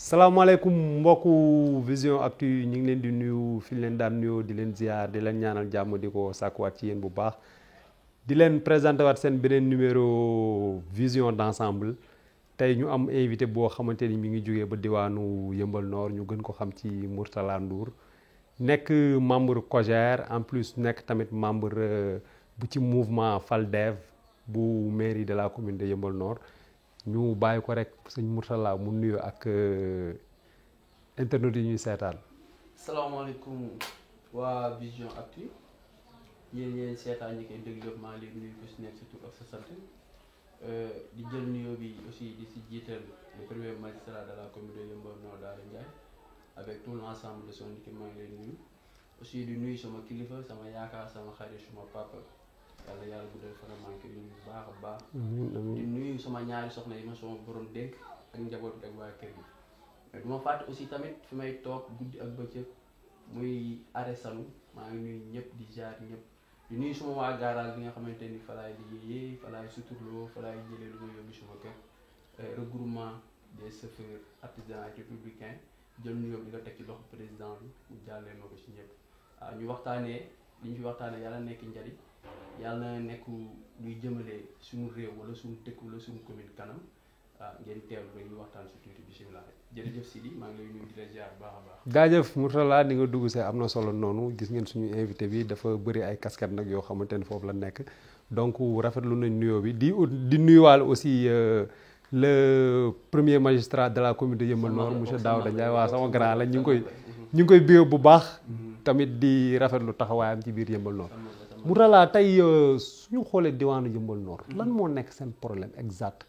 salaamaaleykum mbokku Vision Actu ñu ngi leen di nuyu fi leen daan nuyoo di leen ziar di leen ñaanal jàmm di ko sàkkuwaat ci yéen bu baax di leen présenté waat seen beneen numéro Vision d'ensemble tey ñu am invité boo xamante ni mi ngi jógee ba diwaanu Yëmbal Nord ñu gën ko xam ci Mourtalla Ndour nekk membre COJER en plus nekk tamit membre bu ci mouvement FALDEV bu mairie de la commune de Yëmbal Nord ñu bàyyi ko rek sëñ Mourtalla mu nuyoo ak internet yi ñuy seetaan. salaamaaleykum waa Vision Actu yéen seetaan ñi koy déglu maa ngi leen nuyu ko si nekk sa tur ak sa sant di jël nuyoo bi aussi di si jiital le premier magistrat de la commune de Yeumbeul Nord Daouda Ndiaye avec tout l'ensemble de son équipe maa ngi leen nuyu aussi di nuyu sama kilifa sama yaakaar sama xarit sama papa. yàlla guddal fan maa ngi koy nuyu bu baax a baax. di nuyu sama ñaari soxna yi ma sama borom dénk ak njaboot bi ak waa kër gi. mais du ma fàtte aussi tamit fi may toog guddi ak bëccëg muy arrêt Saloum maa ngi nuyu ñëpp di jaar ñëpp di nuyu suma waa garage bi nga xamante ni fa laay liggéeyee fa laay suturloo fa laay jëlee lu ma yóbbu suma kër regroupement des chauffeurs artisans et républicains jël nuyoo bi nga teg ci loxo président bi mu jàllee ma ko si ñëpp ñu waxtaanee li ñu fi waxtaanee yàlla nekk njariñ yàlla na nekk luy jëmale suñu réew wala suñu dëkk wala suñu commune kanam ngeen teewlu rek ñu waxtaan si tuuti bisimilah jërëjëf Sidi maa ngi lay nuyu di la ziar bu baax a baax. jaajëf Mourtalla ni nga dugg see am na solo noonu gis ngeen suñu invité bi dafa bëri ay casquette nag yoo xamante ni foofu la nekk donc rafetlu nañ nuyoo bi di nuyuwaale aussi le premier magistrat de la commune de Yeumbeul Nord monsieur Daouda Ndiaye waa sama grand la ñu ngi koy béy bu baax tamit di rafetlu taxawaayam ci biir Yeumbeul Nord. Mourtalla tey suñu xoolee diwaanu Yeumbeul Nord lan moo nekk seen problème exact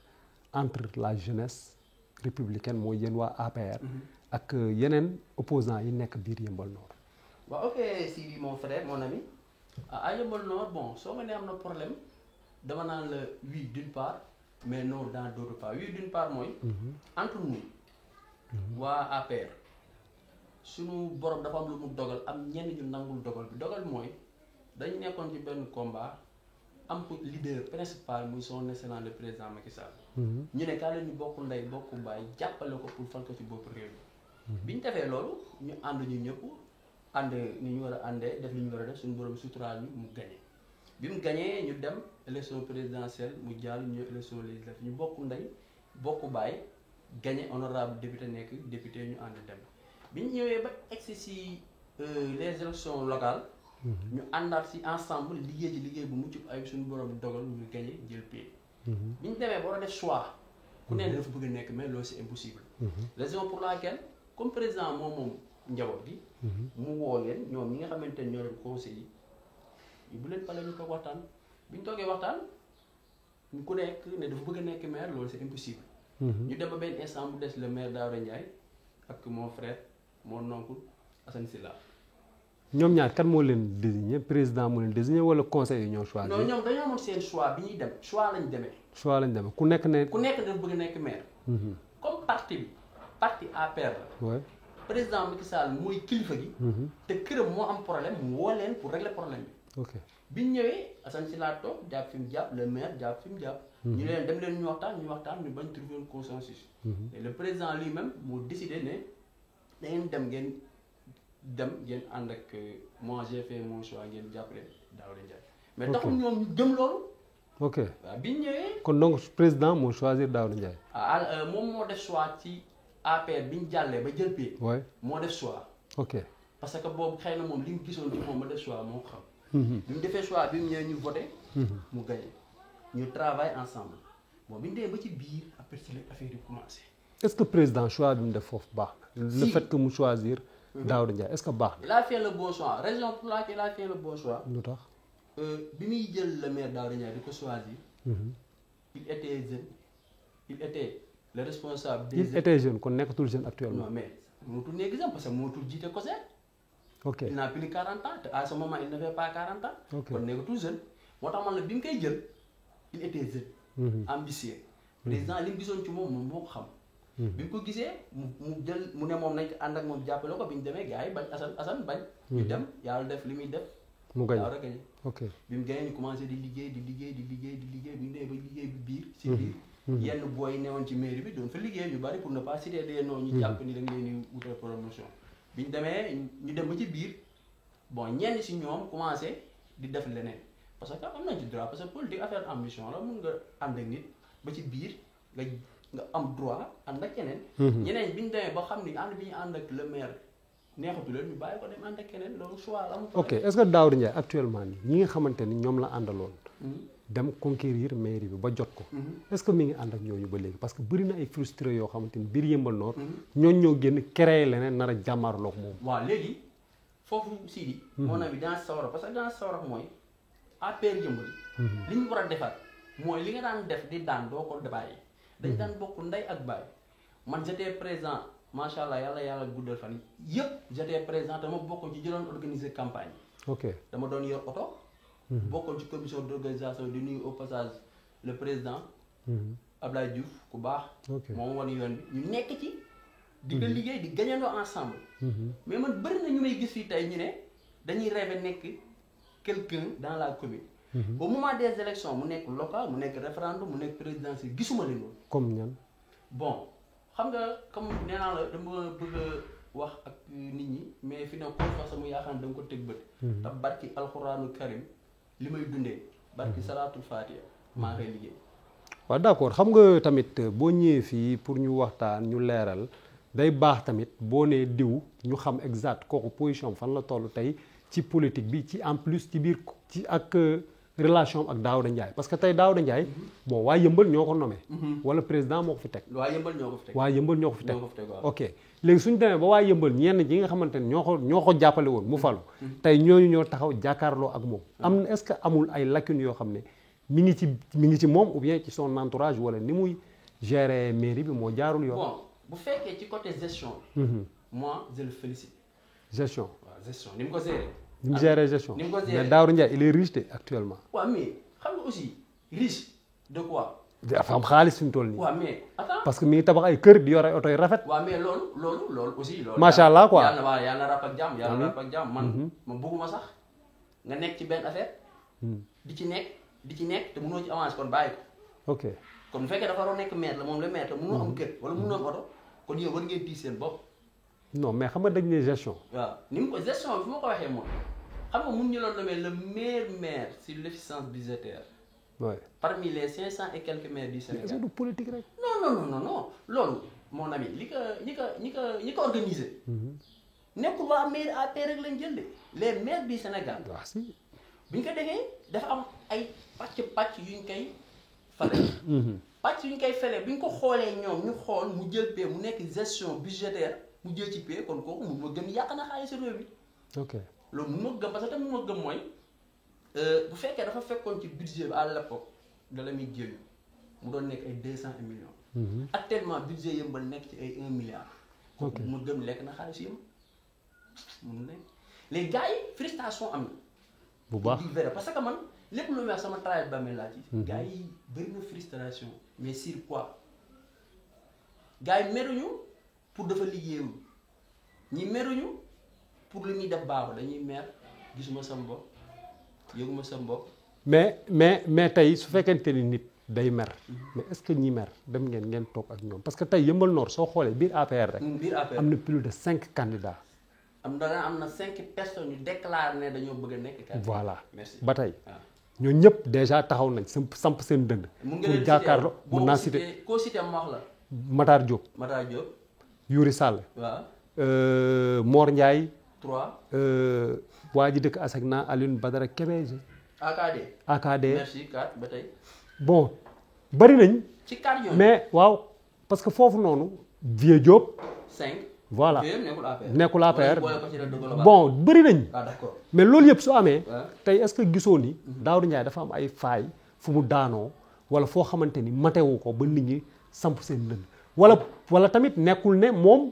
entre la jeunesse républicaine mooy yéen waa APR ak yeneen opposants yi nekk biir Yeumbeul Nord. waaw ok Sidi mon frère mon ami à Yeumbeul Nord bon soo ma nee am na problème dama naan la oui d'une part mais non dans d'autres part oui d'une part mooy entre nous waa APR suñu borom dafa am lu mu dogal am ñenn ñu nangul dogal bi dogal mooy dañu nekkoon ci benn combat am ko leader principal muy son excellence le président Macky Sall. ñu ne kaa leen ñu bokk ndey bokk baay jàppale ko pour fal ko ci bopp réew mi. bi ñu defee loolu ñu ànd ñu ñëpp ànd ni ñu war a àndee def li ñu war a def suñu borom suturaal ñu mu gagné. bi mu gagné ñu dem élection présidentielle mu jàll ñu élection législative ñu bokk ndey bokk baay gagné honorable député nekk député ñu ànd dem bi ñu ñëwee ba egsi si les élections locales. ñu àndaat si ensemble liggéey ci liggéey bu mucc ay suñu borom dogal ñu gagné jël pied. bi ñu demee ba war a def choix ku ne dafa bëgg a nekk mais loolu c'est impossible. raison pour laquelle comme président moom njaboot gi. mu woo leen ñoom ñi nga xamante ne ñoo doon conseil yi bu leen pale ñu toog waxtaan bi ñu toogee waxtaan ku nekk ne dafa bëgg a nekk maire loolu c'est impossible. ñu dem ba benn instant bu des le maire Daouda Ndiaye ak mon frère mon oncle Assane Sylla. ñoom ñaar kan moo leen désigné président moo leen désigné wala conseil yi ñoo choisir. non ñoom dañoo amoon seen choix bi ñuy dem choix lañ demee. choix lañ demee ku nekk ne. ku nekk dafa bëgg nekk maire. comme parti APR la. oui président Macky Sall mooy kilifa gi. te këram moo am problème mu woo leen pour régler problème bi. ok bi ñu ñëwee Assane Sylla toog jàpp fi mu jàpp le maire jàpp fi mu jàpp. ñu leen dem leen ñu waxtaan ñu bañ trouver un consensus. et le président lui-même moo décidé ne da ngeen dem ngeen ànd ak moi j'ai fait mon choix ngeen jàppale Daouda Ndiaye. mais taxul ñoom ñu gëm loolu. ok waaw bi ñu ñëwee. kon donc président moo choisir Daouda Ndiaye. moom moo def choix ci APR bi ñu jàllee ba jël pay. oui moo def choix. ok parce que boobu xëy na moom li mu gisoon ci moom ma def choix moo xam. bi mu defee choix bi mu ñëwee ñu voté. mu gagné ñu travaille ensemble bon bi ñu demee ba ci biir après ci la affaire yi commencé. est-ce que président choix bi mu def foofu baax na. le fait que mu choisir. Daouda Ndiaye est-ce que baax na. il a fait le bon choix raison pour laquelle il a fait le bon choix. lu tax. bi muy jël le maire Daouda Ndiaye di ko choisir. il était jeune il était le responsable. des il était jeune kon nekkatul jeune actuellement. non mais mootul nekk jeune parce que mootul jiite COJER. ok il n'a plus 40 ans te à ce moment il n'avait pas 40 ans. ok kon nekkatul jeune moo tax man la bi mu koy jël il était jeune. ambitieux. président li mu gisoon ci moom moo ko xam. bi mu ko gisee mu jël mu ne moom nañ ko ànd ak moom jàppale ko bi ñu demee gars yi bañ Assane bañ. ñu dem yàlla def li muy def mu gañ Daouda gagné. ok bi mu gagné ñu commencé di liggéey bi ñu demee ba liggéey bi biir. si biir yenn booy yi newoon ci mairie bi doon fa liggéey ñu bari pour ne pas citer des noms ñu jàpp ni da nga leen di wutal promotion. bi ñu demee ñu dem ba ci biir bon ñenn si ñoom commencé di def leneen parce que am nañ ci droit parce que politique affaire ambition la mun nga ànd ak nit ba ci biir nga am droit ànd ak keneen. ñeneen bi ñu demee ba xam ni ànd bi ñu ànd ak le maire neexatu leen ñu bàyyi ko dem ànd ak keneen loolu choix la. ok est-ce que Daouda Ndiaye actuellement nii ñi nga xamante ni ñoom la àndaloon. dem conquérir mairie bi ba jot ko. est-ce que mi ngi ànd ak ñooñu ba léegi parce que bëri na ay frustré yoo xamante ni biir Yeumbeul Nord. ñooñu ñoo génn créer leneen nar a jàmmaarloo ak moom. waaw léegi foofu Sidi. moo na bi dans sawara parce que dans sawara mooy APR Yeumbeul. li ñu war a defar mooy li nga daan def di daan doo ko bàyyi. dañ daan bokk ndey ak baay man j'étais présent macha allah yàlla guddal fan yëpp j'étais présent dama bokkoon ci jëloon organiser campagne. ok dama doon yor oto. bokkoon ci commission d'organisation di nuyu au passage le président. Ablaye Diouf ku baax. moom wan yoon bi ñu nekk ci. di ko liggéey di gagnandoo ensemble. mais man bëri na ñu may gis fii tey ñu ne dañuy rêver nekk quelqu'un dans la commune. au moment des élections mu nekk local mu nekk référendum mu nekk présidentiel gisuma leen loolu. comme ñan. bon xam nga comme nee naa la dama bëgg a wax ak nit ñi mais fi ne ko façon mu yaakaar da nga ko teg bët. te barki alxuraanu karim li may dundee barki salaatul fatiha maa ngay liggéey. waaw d'accord xam nga tamit boo ñëwee fii pour ñu waxtaan ñu leeral day baax tamit boo nee diw ñu xam exact kooku position fan la toll tey ci politique bi ci en plus ci biir ci ak relation ak Daouda Ndiaye parce que tey Daouda Ndiaye bon waa Yeumbeul ñoo ko nommé. wala président moo ko fi teg. waa Yeumbeul ñoo ko fi teg. waa Yeumbeul ñoo ko fi teg ok léegi suñu demee ba waa Yeumbeul ñenn ñi nga xamante ne ñoo ko jàppale woon mu falu tey ñooñu ñoo taxaw jàkkaarloo ak moom. am na est-ce que amul ay lacunes yoo xam ne mi ngi ci moom ou bien ci son entourage wala ni muy gérer mairie bi moo jaarul yoon. bon bu fekkee ci côté gestion bi. moi je le félicite. gestion waaw gestion ni mu ko gérer. ni mu gérer gestion ni mu ko gérer mais Daouda Ndiaye il est riche actuellement. waaw mais xam nga aussi riche de quoi. dafa am xaalis fi mu toll nii. waaw mais attends parce que mi ngi tabax ay kër di yor ay oto yu rafet. waaw mais loolu aussi. loolu macha allah quoi yàlla na rap ak jàmm yàlla na rap ak jàmm man bëgguma sax nga nekk ci benn affaire. di ci nekk te mënoo ci avancer kon bàyyi ko. ok kon bu fekkee dafa waroon nekk maire la moom la maire te mënoo am kër wala mënoo am oto kon yow war ngeen tiis seen bopp. non mais xam nga dañ ne gestion. waaw ni mu ko gestion bi fu ma ko waxee moom xam nga mun ñu loon nommer le meilleur maire sur l'efficience budgétaire. ouais parmi les 500 et quelques maires du Sénégal. c'est du politique rek. non loolu mon ami ñi ko organisé. nekkul waa maire APR rek lañ jël de les maires du Sénégal. waaw si. bi ñu ko defee dafa am ay pàcc yuñ koy fale. pàcc yuñ koy fale bi ñu ko xoolee ñoom ñu xool mu jël paie mu nekk gestion budgétaire mu jël ci paie kon kooku mun ma gëm yàq na xaalis réew mi. ok loolu mun ma gëm parce que tamit mun ma gëm mooy bu fekkee dafa fekkoon ci budget bi à l'époque da la muy jël mu doon nekk ay 200 millions. actuellement budget Yeumbeul nekk ci ay 1 milliard. ok mu gëm lekk na xaalis yëpp mun nekk les gars yi frustration am na. bu baax parce que man lépp lu wax sama travail ba mel laa ci. gars yi bëri na frustration mais sur quoi gars yi meruñu pour dafa liggéeyul ñi meruñu pour li muy def baaxul dañuy mer gisuma sama bopp yëguma sama bopp. mais tey su fekkente ni nit day mer. mais est-ce que ñi mer dem ngeen toog ak ñoom parce que tey Yeumbeul Nord soo xoolee biir APR rek. biir APR am na plus de 5 candidats. am na 5 personnes yu déclaré ne dañoo bëgg a nekk. voilà merci ba tey. ñooñu ñëpp déjà taxaw nañ samp seen dënd. mu ngi leen pour jàkkaarloo mun naa citer koo cité ma wax la. Matar Diop. Matar Diop. Youri Sall. waaw. Mor Ndiaye. 3. waa ji dëkk Asegna Alioune Badara Kébé. AKD. merci 4 ba tey. bon bari nañ. ci 4 ñoom mais waaw parce que foofu noonu. Vieux Diop. 5. voilà nekkul APR. bon bëri nañ. d'accord mais loolu yëpp su amee. tey est-ce que gisoo ni. Daouda Ndiaye dafa am ay failles fu mu daanoo wala foo xamante ni matewu ko ba nit ñi samp seen dënn wala tamit nekkul ne moom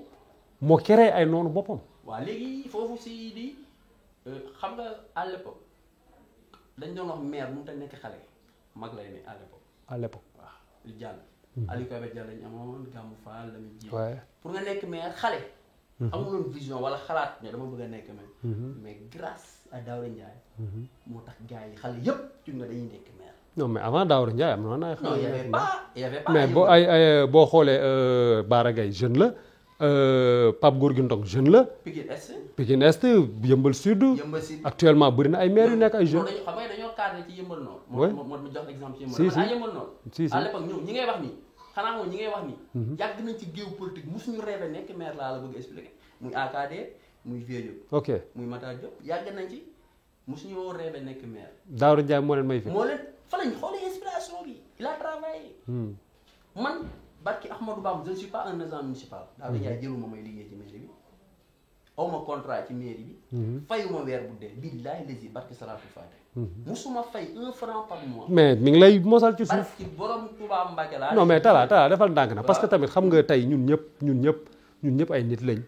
moo créé ay noonu boppam. waaw léegi foofu si di xam nga à l'époque dañ doon wax maire mënut a nekk xale mag lay ne à l'époque. waaw li jàll. Aliou Kébé Diallo lañ amoon Gamou Fall la muy ji. pour nga nekk maire xale. amuloon vision wala xalaat ne dama bëgg a nekk maire. mais grâce à Daouda Ndiaye. moo tax gars yi xale yëpp ci nga dañuy nekk maire. non mais avant Daouda Ndiaye am na ay. non y avait pas mais boo boo xoolee Bara Gaye jeune la Pape Gorgui Ndong jeune la. Pikine Est Yeumbeul Sud. actuellement bëri na ay maires yu nekk ay jeunes. xam nga dañoo cadré ci Yeumbeul Nord. oui moo jox exemple ci si Yeumbeul Nord. si à l'époque ñoom ñi ngay wax nii xanaa moom ñi ngay wax nii. yàgg nañ ci géew politique mosuñu rêvé nekk maire laa la bëgg expliquer muy AKD muy Vieux Diop. ok muy Matar Diop yàgg nañ ci mosuñu woo rêvé nekk maire. Daouda Ndiaye moo leen may fi. moo leen fa lañ xoolee inspiration bi il a travaillé. man barki Ahmadou Bamba je ne suis pas un agent municipal. Daouda Ndiaye jëluma may liggéey ci mairie bi. awma contrat ci mairie bi. fayuma weer bu dee billahi lazi barki salatu faate. musuma fay 1 franc par mois. mais mi ngi lay mosal ci suuf. parce que borom Touba Mbacke laa. non mais Talla defal ndànk na parce que tamit xam nga tey ñun ñëpp ay nit lañ.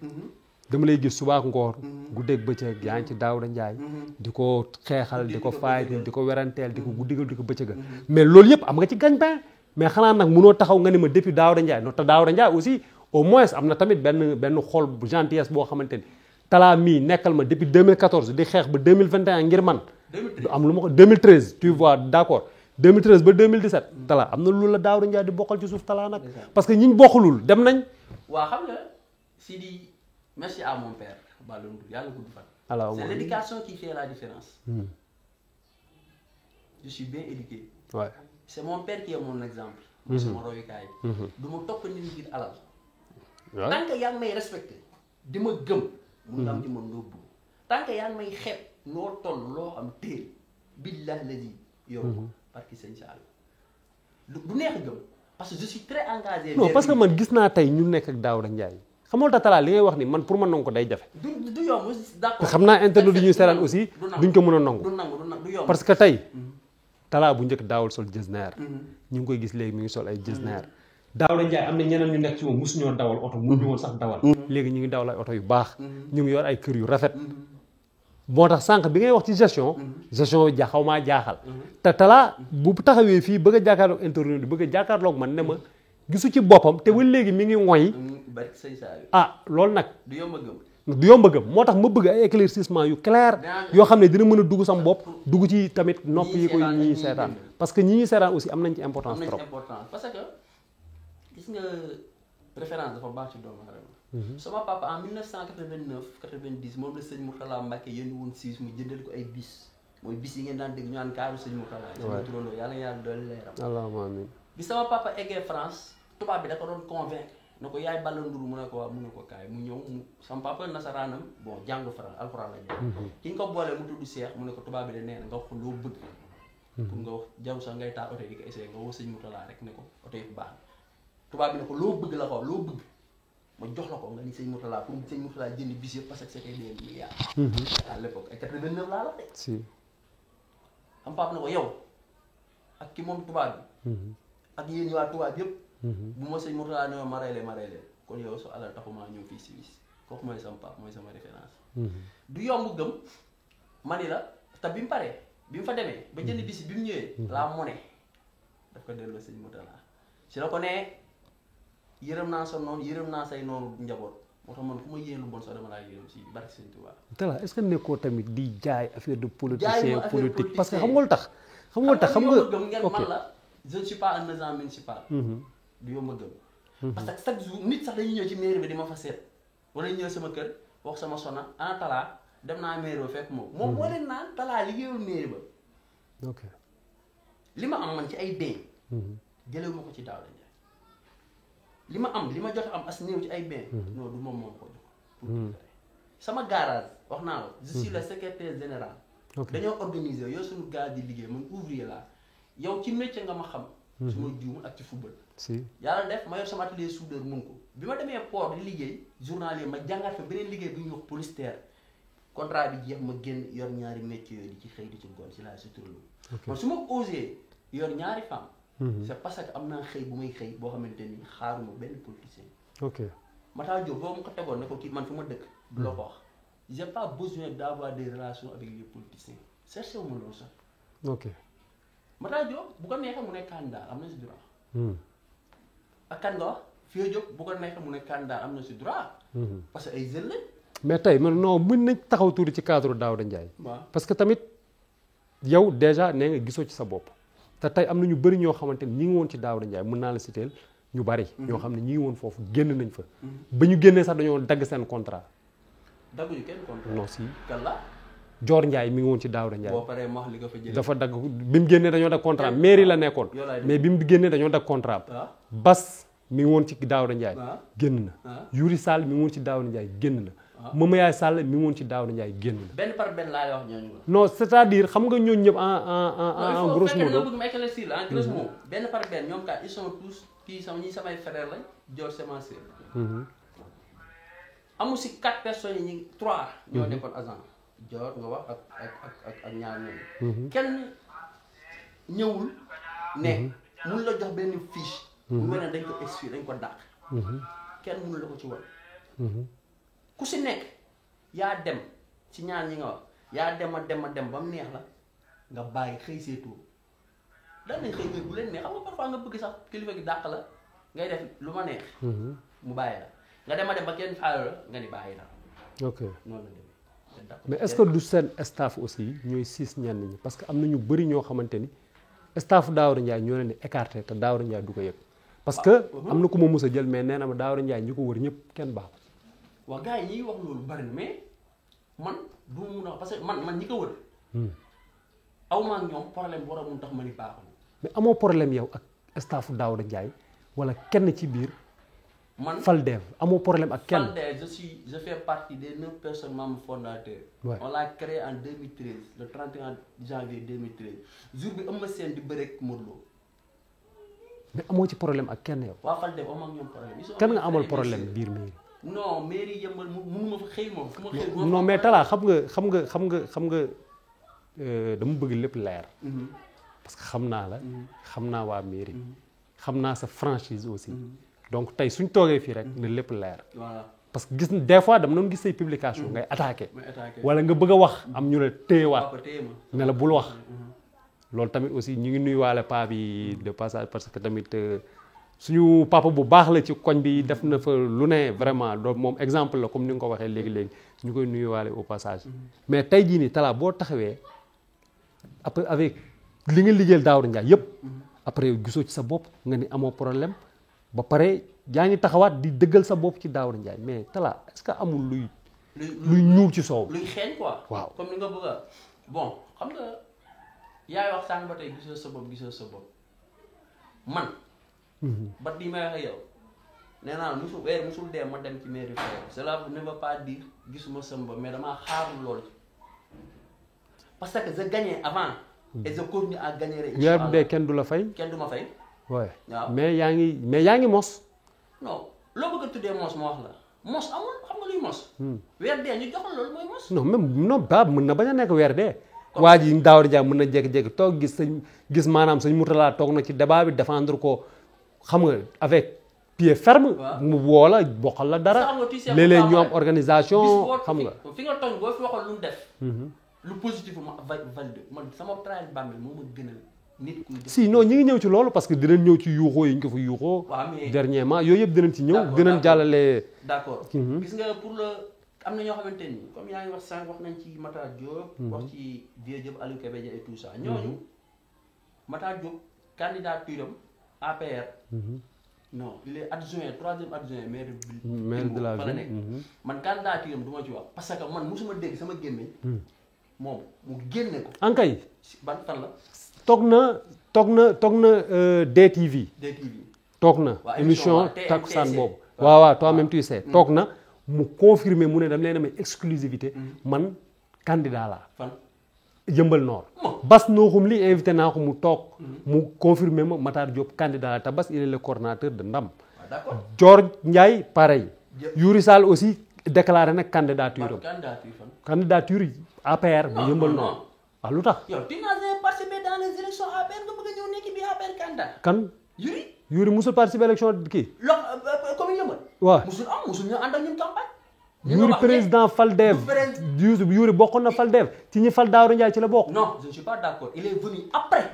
dama lay gis suba ak ngoor. guddeeg bëccëg yaa ngi ci Daouda Ndiaye. di ko xeexal di ko faay di ko weranteel di ko guddigal di ko bëccëgal. mais loolu yëpp am nga ci gagne-pain mais xanaa nag munoo taxaw nga ne ma depuis Daouda Ndiaye non te Daouda Ndiaye aussi. au moins am na tamit benn xol bu gentillesse boo xamante ni Talla mii nekkal ma depuis 2014 di xeex ba 2021 ngir man. du am lu ma ko 2013 tu vois d'accord 2013 ba 2017. Talla am na lu la Daouda Ndiaye di bokkal ci suuf Talla nag. parce que ñi ñu bokkulul dem nañ. waa xam nga Sidi merci à mon père Balla Ndour yàlla gudd fan. c'est l'éducation qui fait la différence. je suis bien éduqué. ouais. c'est mon père qui est mon exemple. mooy sama royukaay. du ma topp nit ngir alal. tant que yaa ngi may respecté di ma gëm. mun nga am ci man loo bëgg. tant que yaa ngi may xeeb noo toll loo am téel billahi lazi yow parce que sëñ Sall du neex a gëm parce que je suis très engagé. non parce que man gis naa tey ñu nekk ak Daouda Ndiaye xamoo ta Talla li ngay wax ni man pour ma nangu ko day jafe. du yomb d'accord. te xam naa internet di ñuy seetaan aussi duñ ko mën a nangu. du yomb parce que tey Talla bu njëkk daawul sol jesner ñu ngi koy gis léegi mi ngi sol ay jesner. Daouda Ndiaye am na ñeneen ñu nekk ci moom mosu ñoo dawal oto mënuñu woon sax dawal. léegi ñu ngi dawal ay oto yu baax. ñu ngi yor ay kër yu rafet. moo tax sànq bi ngay wax ci gestion bi xaw maa jaaxal. te Talla bu taxawee fii bëgg a jàkkaarloog internet bi bëgg a jàkkaarloog man ne ma gisu ci boppam te ba léegi mi ngi ngoy. Loolu nag. du yomb a gëm. du yomb a gëm moo tax ma bëgg ay éclaircissement yu clair yoo xam ne dina mën a dugg sam bopp dugg ci tamit nopp yi koy ñi ñuy seetaan parce que ñi ñuy seetaan aussi am nañ ci importance trop. parce que gis nga référence dafa baax ci doomu aadama. sama papa en 1989 90 moom la sëñ Mourtala Mbacke yéen woon siis mu jëndal ko ay bis mooy bis yi ngeen daan dégg ñu naan kaaru sëñ Mourtala. sama turandoo yàlla yàlla doole leeram. allahumma amiin. bi sama papa eggee France tubaab bi da ko doon convaincre ne ko yaay Balla Ndour mu ne ko waaw mu ne ko kaay mu ñëw mu sama papa nasaraanam bon jàng France alxuraan la jàng. ki ñu ko boolee mu tudd Cheikh mu ne ko tubaab bi de nee na nga wax loo bëgg. pour nga wax jaw sax ngay taal oto yi di ko essayé nga woo sëñ Mourtala rek ne ko oto yi baax tubaab bi ne ko loo bëgg la ko loo bëgg ma jox la ko nga ni sëñ Mourtala pour sëñ Mourtala jënd bis yëpp parce que c'était des milliards. à l'époque ay 89 laa la de. si. am papa ne ko yow ak ki moom tubaab bi. ak yéen waa tubaab yëpp. bu ma sëñ Mourtala ne ma rey leen kon yow su alal taxumaa ñëw fii Suisse kooku mooy sama papa mooy sama référence. du yomb gëm ma ni la te bi mu paree bi mu fa demee ba jënd bis bi mu ñëwee. la monnaie daf ko delloo sëñ Mourtala si la ko nee. yërëm naa sa noonu yërëm naa say noonu njaboot moo tax man ku ma yéen lu bon sax dama laa yërëm si barke Sëñ Tuubaa. Talla est-ce que nekkoo tamit di jaay affaire de politicien politique parce que xam nga lu tax. xam nga man la je ne suis pas un agent municipal. du yomb a gëm. parce que chaque jour nit sax dañuy ñëw ci mairie bi di ma fa seet wala ñu ñëw sama kër wax sama sona ana Talla dem naa mairie ba fekk moom. moom moo leen naan Talla liggéeyul mairie ba. ok li ma am man ci ay dee. jëlewu ma ko ci Daouda Ndiaye. li ma am li ma jot am as néew ci ay benn. non du moom ko jox. pour sama garage wax naa la. je suis le secrétaire général. dañoo organiser yow suñu garage di liggéey man ouvrier laa yow ci métier nga ma xam. su ma juumul ak ci football. si yàlla def ma yor sama atelier soudeur mun ko bi ma demee port di liggéey journalier ma jàngat fa beneen liggéey bu ñuy wax polystère contrat bi jeex ma génn yor ñaari métiers yooyu di ci xëy di ci gon si laa suturlu. man su ma osé yor ñaari femme. c'est parce que am naa xëy bu may xëy boo xamante ni xaaruma benn politicien. ok Matar Diop boo ma ko tegoon ne ko kii man fu ma dëkk. du la ko wax j'ai pas besoin d'avoir des relations avec les politiciens cherché wu ma loolu sax. ok Matar Diop bu ko neexee mu nekk candidat am na si droit. ak kan nga wax Vieux Diop bu ko neexee mu nekk candidat am na si droit. parce que ay jeunes lañ mais tey man non mën nañ taxaw tuuti ci cadre Daouda Ndiaye. waaw parce que tamit yow déjà nee nga gisoo ci sa bopp. te tey am na ñu bëri ñoo xamante ni ñi ngi woon ci Daouda Ndiaye mën naa la citeel ñu bari. ñoo xam ne ñi ngi woon foofu génn nañ fa. ba ñu génnee sax dañoo dagg seen contrat. dagguñu kenn contrat. non si kan la. Dior Ndiaye mi ngi woon ci Daouda Ndiaye. boo paree ma wax li nga fa jëlee. dafa dagg bi mu génnee dañoo dagg contrat mairie la nekkoon. mais bi mu génnee dañoo dagg contrat. Bas mi ngi woon ci Daouda Ndiaye. génn na. Yuri Sall mi ngi woon ci Daouda Ndiaye génn na. Mamadou Sall mi ngi woon ci Daouda Ndiaye génn na. benn par benn laay wax ñooñu. non c'est-à-dire xam nga ñooñu ñëpp en grosso modo. bëgg ma éclaircir la en grosso modo. benn par benn ñoom kat ils sont tous kii sama ñi samay frères lañ Dior c'est ma sœur. amu si 4 personnes yi ñu 3. ñoo nekkoon agent. Dior nga wax ak ñaar ñooñu. kenn ñëwul ne. mun la jox benn fiche. bu mel ne dañ ko exfilé dañ ko dàq. kenn mënu la ko ci wan. ku si nekk yaa dem ci ñaar ñi nga wax yaa dem a dem ba mu neex la nga bàyyi xëy seetoo daan nañ xëy bu leen neex xam nga parfois nga bëgg sax kilifa gi dàq la ngay def lu ma neex. mu bàyyi la nga dem a dem ba kenn faale la nga ni bàyyi la. ok noonu la demee. mais est-ce que du seen staff aussi ñooy siis ñenn ñi parce que am na ñu bëri ñoo xamante ni staff Daouda Ndiaye ñoo leen di écarté te Daouda Ndiaye du ko yëg. parce que am na ku ma mus a jël mais nee na ma Daouda Ndiaye ñi ko wër ñëpp kenn baaxul. waaw gars yi ñi wax loolu bari na mais man du mu mun a parce que man ñi ko wër. aw ma ak ñoom problème bu war a mun tax ma ni baaxul. mais amoo problème yow ak staffu Daouda Ndiaye wala kenn ci biir. man Faldev amoo problème ak kenn. Faldev je fais partie des 9 personnes membres fondateurs. Ouais. On l'a créé en 2013 le 31 janvier 2013 jour bi Eumeu Sène di bëreeg Modou Lo. mais amoo ci problème ak kenn yow. waa Faldev am ak ñoom problème. kan nga amal problème biir mairie. non mairie yëmbal mënuma fa xëy moom fu ma xëy non mais Talla xam nga dama bëgg lépp leer. parce que xam naa la. xam naa waa mairie. xam naa sa franchise aussi. donc tey suñ toogee fii rek ne lépp leer. voilà parce que gis des fois dama doon gis say publication ngay attaqué. wala nga bëgg a wax am ñu la téyewaat. ne la bul wax. loolu tamit aussi ñu ngi nuyuwaale paa bi de passage parce que tamit suñu papa bu baax la ci koñ bi def na fa lu ne vraiment loolu moom exemple la comme ni nga ko waxee léegi ñu koy nuyuwaale au passage. mais tey jii nii Talla boo taxawee après avec li nga liggéeyal Daouda Ndiaye yëpp. après yow gisoo ci sa bopp nga ni amoo problème ba pare yaa ngi taxawaat di dëggal sa bopp ci Daouda Ndiaye mais Talla est-ce que amul luy ñuul ci soow. luy xeeñ quoi. waaw comme ni nga bëgg a bon xam nga yaay wax sànq ba tey gisoo sa bopp man. ba di may wax yow nee naa musul dee ma dem ci mairie Faye cela ne veut pas dire gisuma sama bopp mais damaa xaarul lool parce que je gagnais avant. et je continue à gagner. weer bu dee kenn du la fay. kenn du ma fay. waaw waaw mais yaa ngi mos. non loo bëgg a tuddee mos ma wax la mos amul xam nga luy mos. weer dee ñu joxal loolu mooy mos. non même non ba mën na bañ a nekk weer dee. waa ji Daouda Ndiaye mën na jékki-jékki toog gis maanaam sëñ Mourtala toog na ci débat bi défendre ko xam nga avec pied ferme. mu woo la bokkal la dara. léeg-léeg ñu am organisation xam nga. fi nga tooñ boo fi waxoon lu mu def. lu positif ma valide man sama travail bàmmeel moo ma gënal nit ku. si non ñi ngi ñëw ci loolu parce que dinañ ñëw ci yuuxoo yi ñu ko fa yuuxoo. dernièrement yooyu yëpp dinañ ci ñëw. dinañ jàllale. d'accord gis nga pour le am na ñoo xamante ni comme yaa ngi wax sànq wax nañ ci Matar Diop. wax ci Vieux Diop Aliou Kébé et tout ça. ñooñu Matar Diop candidature am APR. non il est adjoint 3e adjoint maire de la ville man candidature am du ma ci wax parce que man mosuma dégg sama gémmiñ moom mu génne ko. ankay ban fan la. toog na DTV. toog na émission takkusaan boobu. waaw toi-même tu sais. toog na mu confirmer mu ne dam leen amee exclusivité man candidat laa. fan Yeumbeul Nord. Bas Nooxum li invité naa ko mu toog. mu confirmer ma Matar Diop candidat la te Bas il est le coordonnateur de Ndam. d'accord Dior Ndiaye pareil. Yuri Sall aussi déclaré na candidature am. candidature APR bu Yeumbeul Nord. waaw lu tax. yow tu n'as participé dans les élections APR nga bëgg a ñëw nekk bi APR candidat. kan. Yuri musul participer élection kii. comme Yeumbeul. waaw musul ñu ànd ak ñun campagne. Yuri président Faldev. Yuri bokkoon na Faldev ci ñi fal Daouda Ndiaye ci la bokk. non je ne suis pas d'accord il est venu après.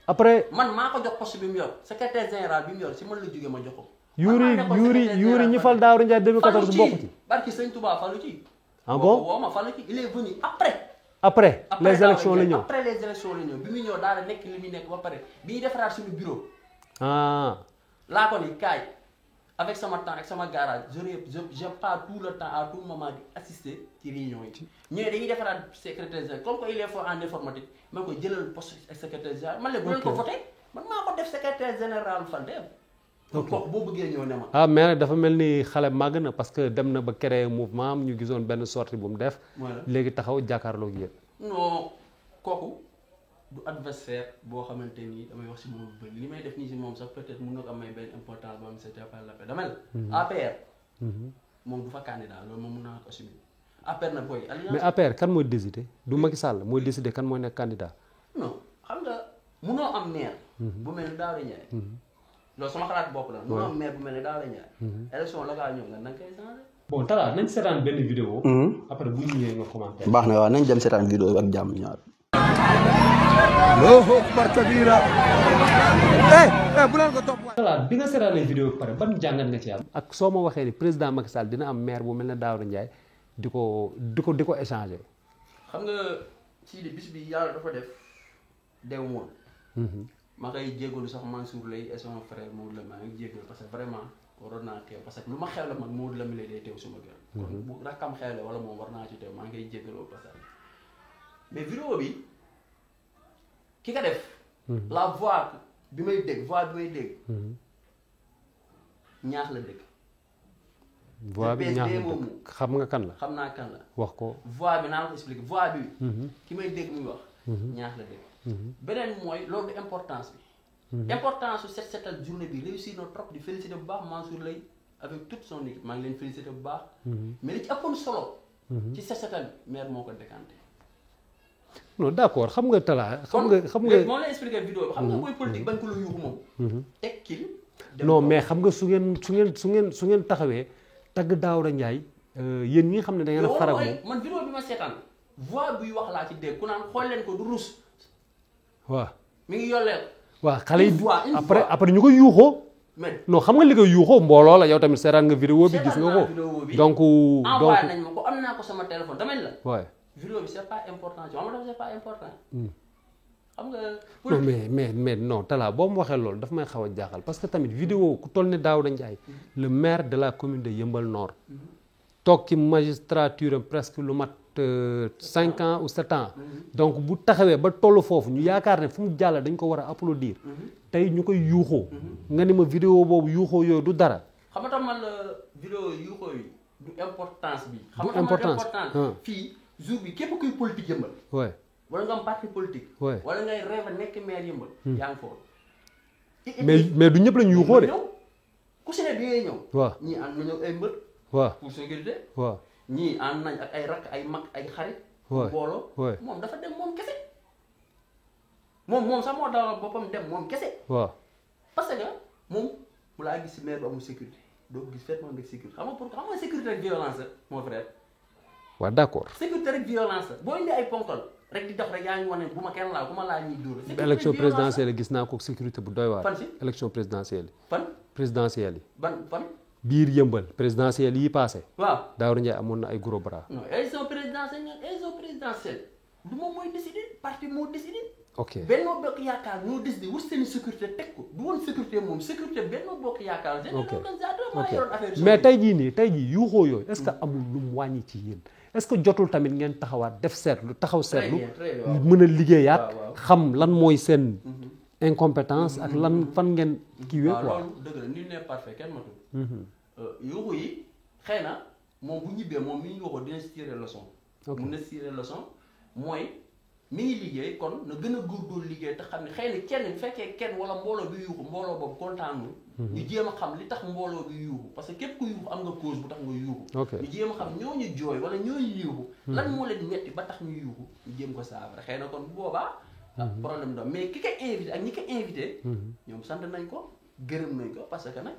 après man maa ko jox poste bi mu yor secrétaire général bi mu yor si man la jógee ma jox ko. Yuri ñi fal Daouda Ndiaye 2014 bokk ci. barki sëñ Touba falu ci. ah bon woo ma fan la kii il est venu après les élections la ñëw après les élections la ñëw bi muy ñëw daal nekk li muy nekk ba pare bi ñuy defaraat suñu bureau. laa ko ni kaay avec sama temps ak sama garage je pas tout le temps à tout moment di assister ci réunion yi. ñooy dañuy defaraat secrétaire général comme que il est fort en informatique man ko jëlal poste secrétaire général man la bu leen ko voté man maa ko def secrétaire général Fandène. ok kooku boo bëggee ñëw ne ma. mais nag dafa mel ni xale màgg na parce que dem na ba créer mouvement am ñu gisoon benn sortie bu mu def. léegi taxaw jàkkaarloo ak yéen. non kooku du adversaire boo xamante ni damay wax si moom bu bëri li may def nii si moom sax peut-être mun na ko amee benn importance boo xam ne c'était pas la peine dama la. APR. moom du fa candidat loolu moom mun naa ko assumer. APR na booy. mais APR kan mooy décider du Macky Sall mooy décider kan mooy nekk candidat. non xam nga munoo am maire. bu mel ni Daouda Ndiaye. loolu sama xalaat bopp la. munoo am maire bu mel ni Daouda Ndiaye. élection locale ñëw nga da nga koy changer. bon Talla nañ seetaan benn vidéo. après bu ñu ñëwee nga commenter. baax na waaw nañ dem seetaan vidéo ak jàmm ñaar. Allahu akbar kabira. Bu leen ko topp. Talla bi nga seetaanee vidéo bi pare ban jàngat nga ci am. ak soo ma waxee ni président Macky Sall dina am maire bu mel ne Daouda Ndiaye di ko échanger. xam nga ci bis bi yàlla dafa def dew moon. ma koy jégalu sax Mansour lay et son frère Maodo la maa ngi jégalu parce que vraiment waroon naa teew parce que lu ma xew la man Maodo la mi lay day teew suma kër. kon bu rakkam xew la wala moom war naa ci teew maa ngi koy jégalu parce que mais vidéo bi ki ka def. la voix bi may dégg ñaax la dégg. voix bi ñaax la dégg xam nga kan la. xam naa kan la. wax ko voix bi naa la ko expliquer voix bi. ki may dégg muy wax. ñaax la dégg. beneen mooy loolu du importance bi. importance su set setal journée bi réussir na trop di féliciter bu baax Mansour Lay avec toute son équipe maa ngi leen féliciter bu baax. mais li ci ëppoon solo. ci set setal maire moo ko décanté. non d'accord xam nga Talla. xam nga moo lay expliquer vidéo bi xam nga mooy politique bañ ko la yuuxu moom. tekkil. non mais xam nga su ngeen taxawee tagg Daouda Ndiaye yéen ñi nga xam ne da ngeen a faral moom. man vidéo bi ma seetaan voix buy wax laa ci dégg ku naan xool leen ko du rus. waaw mi ngi yolleel. waaw xale yi après ñu koy yuuxoo. mais non xam nga li koy yuuxoo mbooloo la yow tamit seetaan nga vidéo bi gis nga ko. donc envoyé nañ ma ko am naa ko sama téléphone damay la. waaw vidéo bi c'est pas important ci xam nga c'est pas important. xam nga. non mais non Talla boo mu waxee loolu dafa may xaw a jaaxal parce que tamit vidéo ku toll ne Daouda Ndiaye le maire de la commune de Yeumbeul Nord toog ci magistrature presque lu mat 5 ans ou 7 ans donc bu taxawee ba toll foofu ñu yaakaar ne fu mu jàll dañ ko war a applaudir tey ñu koy yuuxoo nga ni ma vidéo boobu yuuxoo yooyu du dara. xam nga tam man la vidéo yuuxoo yi du importance bi. du importance fii jour bi képp kuy politique Yeumbeul. waay wala nga am parti politique. waay wala ngay rêve nekk maire Yeumbeul. yaa ngi foofu. mais du ñëpp lañ yuuxoo de. ku si ne bi ngay ñëw. waaw ñii ànd nañu ay mbër. waaw pour sécurité. waaw ñii ànd nañ ak ay rakk ay mag ay xarit. waay booloo. waay moom dafa dem moom kese. moom sax moo dawal boppam dem moom kese. waaw parce que moom mu laa gis si maire bu amul sécurité doo gis fekk moom rek sécurité xam nga pour xam nga sécurité rek violence la mon frère. waaw d'accord. sécurité rek violence la boo indi ay ponkal rek di dox rek yaa ngi wane bu ma kenn laa bu ma laa ñuy dóor. élection présidentielle gis naa ko sécurité bu doy waar. fan si élection présidentielle yi. fan. présidentielle yi. fan. biir Yeumbeul présidentielle yi passé. waaw Daouda Ndiaye amoon na ay gros bras. non élection présidentielle du moom mooy décider parti moo décider. ok Benno Bokk Yaakaar ñoo décider wut seen sécurité teg ko du woon sécurité moom sécurité Benno Bokk Yaakaar. ok ok mais tey jii yuuxoo yooyu est-ce que amul lu mu wàññi ci yéen est-ce que jotul tamit ngeen taxawaat def seetlu taxaw seetlu. mën a liggéeyaat xam lan mooy seen. incompétence ak lan fan ngeen. kiiwee quoi waaw loolu dëgg la nul n'est parfait kenn matul. yuuxu yi xëy na moom bu ñibbee moom mi ñu yuuxoo dina si tirer leçon. mun na si tirer leçon mooy. mi ngi liggéey kon na gën a góorgóorlu liggéey te xam ne xëy na kenn bu fekkee kenn wala mbooloo bi yuuxu mbooloo boobu kontaanul ñu jéem a xam li tax mbooloo bi yuuxu parce que képp ku yuuxu am nga cause bu tax nga yuuxu ñu jéem a xam ñooñu jooy wala ñooñu yuuxu lan moo leen metti ba tax ñu yuuxu ñu jéem ko saafara xëy na kon bu boobaa problème doom mais ki koy invité ak ñi ko invité ñoom sant nañ ko gërëm nañ ko parce que nag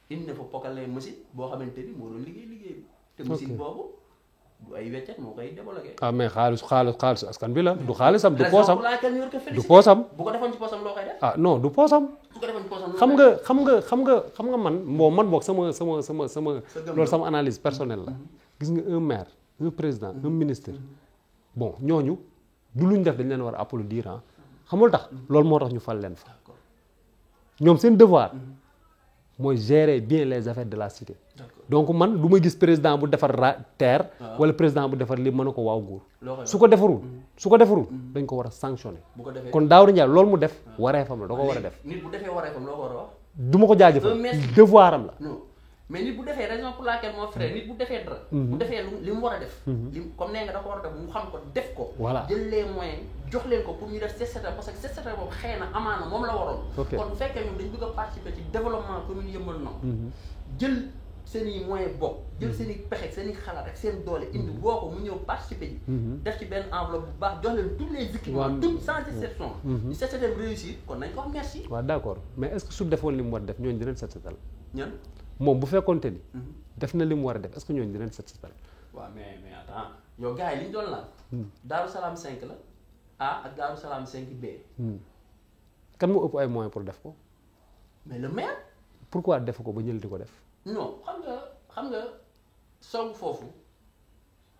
indi na fa pokalee machine boo xamante ni moo doon liggéey bi te machine boobu du ay weccet moo koy débloqué. mais xaalisu askan bi la du xaalisam du poosam du poosam. bu ko defoon ci poosam loo koy def. non du poosam. su ko defoon ci poosam xam nga man man boog sama loolu sama analyse personnelle la. gis nga un maire un président un ministre bon ñooñu du luñ def dañ leen war a applaudir ah xamul tax loolu moo tax ñu fal leen fa d'accord ñoom seen devoir mooy gérer bien les affaires de la cité d'accord donc man du ma gis président bu defar terre wala président bu defar li mën a ko waaw nguur loo koy su ko defarul dañ ko war a sanctionner bu ko defee kon Daouda Ndiaye loolu mu def wareefam la da ko war a def nit bu defee wareefam loo ko war a wax du ma ko jaajëfal Un merci. devoir am la non mais nit bu defee raison pour laquelle mon frère nit bu defee dara bu defee li mu war a def comme nee nga da ko war a def mu xam ko def ko Voilà. jël les moyens jox leen ko pour ñu def set setal parce que set setal boobu xëy na amaana moom la waroon Ok. kon bu fekkee ñun dañ bëgg a participer ci développement commune Yeumbeul Nord jël seen i moyens bopp jël seen i pexe seen i xalaat ak seen doole indi woo ko mu ñëw participer ji def ci benn enveloppe bu baax jox leen tous les équipements Waaw. tout sans exception ñu set setal bi réussir kon nañ ko wax merci waaw d'accord mais est-ce que su defoon li mu war a def ñooñu dinañ set setal ñan moom bu fekkoonte ni def na li mu war a def est-ce que ñooñu dinañ set setal waaw mais attends yow gars yi li ñu doon laal Daaru Salaam 5 la A ak Daaru Salaam 5 B kan moo ëpp ay moyens pour def ko mais le maire pourquoi def ko ba ñël di ko def non xam nga song foofu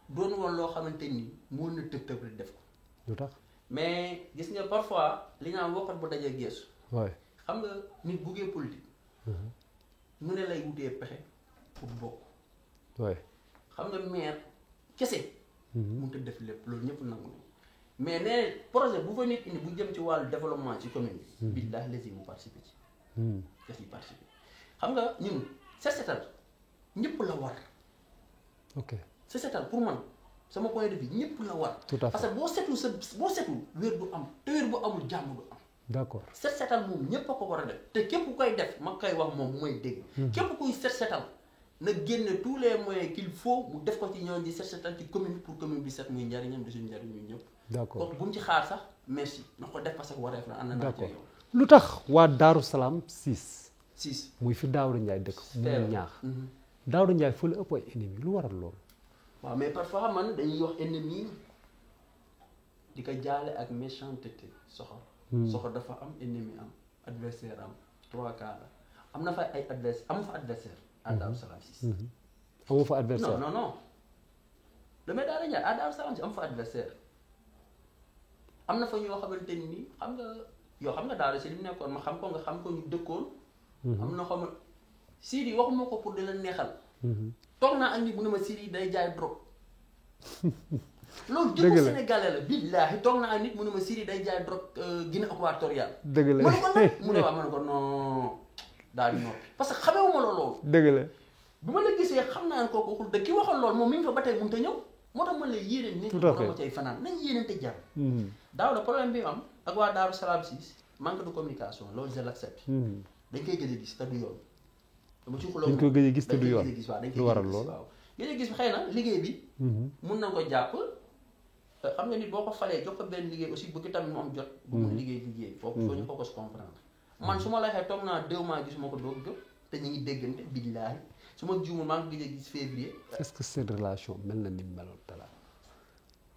doon woon loo xamante ni mën na tëb rek def ko lu tax mais gis nga parfois li ñu naan waxat bu dajee geesu waaye xam nga nit buggee politique mu ne lay wutee pexe pour bokk waaye xam nga maire kese mënut a def lépp loolu ñëpp nangu nañu mais nee projet bu fa nit indi bu jëm ci wàllu développement ci commune bi billahi lesi mu participer ci daf ci participer xam nga ñun set setal ñëpp la war ok set setal pour man sama point de vue ñëpp la war Tout à fait. parce que boo setul wér du am te wér bu amul jàmm du am d'accord set setal moom ñëpp a ko war a def te képp ku koy def ma koy wax moom mooy dégg képp kuy set setal na génne tous les moyens qu'il faut mu def ko ci ñoom di set setal ci commune pour commune bi set muy njariñam di suñu njariñ ñun ñëpp d'accord kooku bu mu ci xaar sax merci na ko def parce que wareef la ànd naa ci d'accord yow lu tax waa Daaru Salaam 6 6 muy fi Daouda Ndiaye dëkk mu Teew. ñaax Daouda Ndiaye fa la ëpp ay ennemis lu waral loolu waaw mais parfois man dañuy wax ennemi di ko jaale ak méchanceté soxor soxor dafa am ennemi am adversaire am 3 cas la am na fa ay adversaire à Daaru Salaam 6 amoo fa adversaire non le maire Daouda Ndiaye à Daaru Salaam 6 am fa adversaire am na fa ñoo xamante ni xam nga yow xam nga Daouda si li mu nekkoon ma xam ko nga xam ko ñu dëkkoon am na xam Sidi waxuma ko pour di la neexal toog naa ak nit mu ne ma Sidi day jaay drogue loolu jëkko sénégalais la billaahi toog naa ak nit mu ne ma Sidi day jaay drogue Guinée équatoriale dëgg la ma ne ko nag mu ne waaw ma ne ko non daal di noppi parce que xamewuma la loolu dëgg la bi ma la gisee xam naa ne kooku waxul dëgg ki waxal loolu moom mi ngi fa ba tey mënut a ñëw moo tax man la yéeneen nit Tout à fait. ma cay fanaan nañ yéeneen jàmm daaw la problème bi am ak waa Daaru Salaam 6 manque de communication loolu je l'accepte dañ koy gëj a gis te du yoon dama ci xuloo dañ koy gëj a gis te du yoon dañ koy gis waaw dañ koy lu waral gëj a gis loolu waaw gëj a gis xëy na liggéey bi mun na ko jàpp xam nga nit boo ko falee jox ko benn liggéey aussi bëgg tamit mu am jot bu mun liggéey foofu foo ñu ko comprendre man su ma la waxee toog naa 2 mois gisuma ko doog jot te ñu ngi déggante billaahi su ma juumul maa ngi gëj a gis février est-ce que seen relation mel na ni mu meloon Talla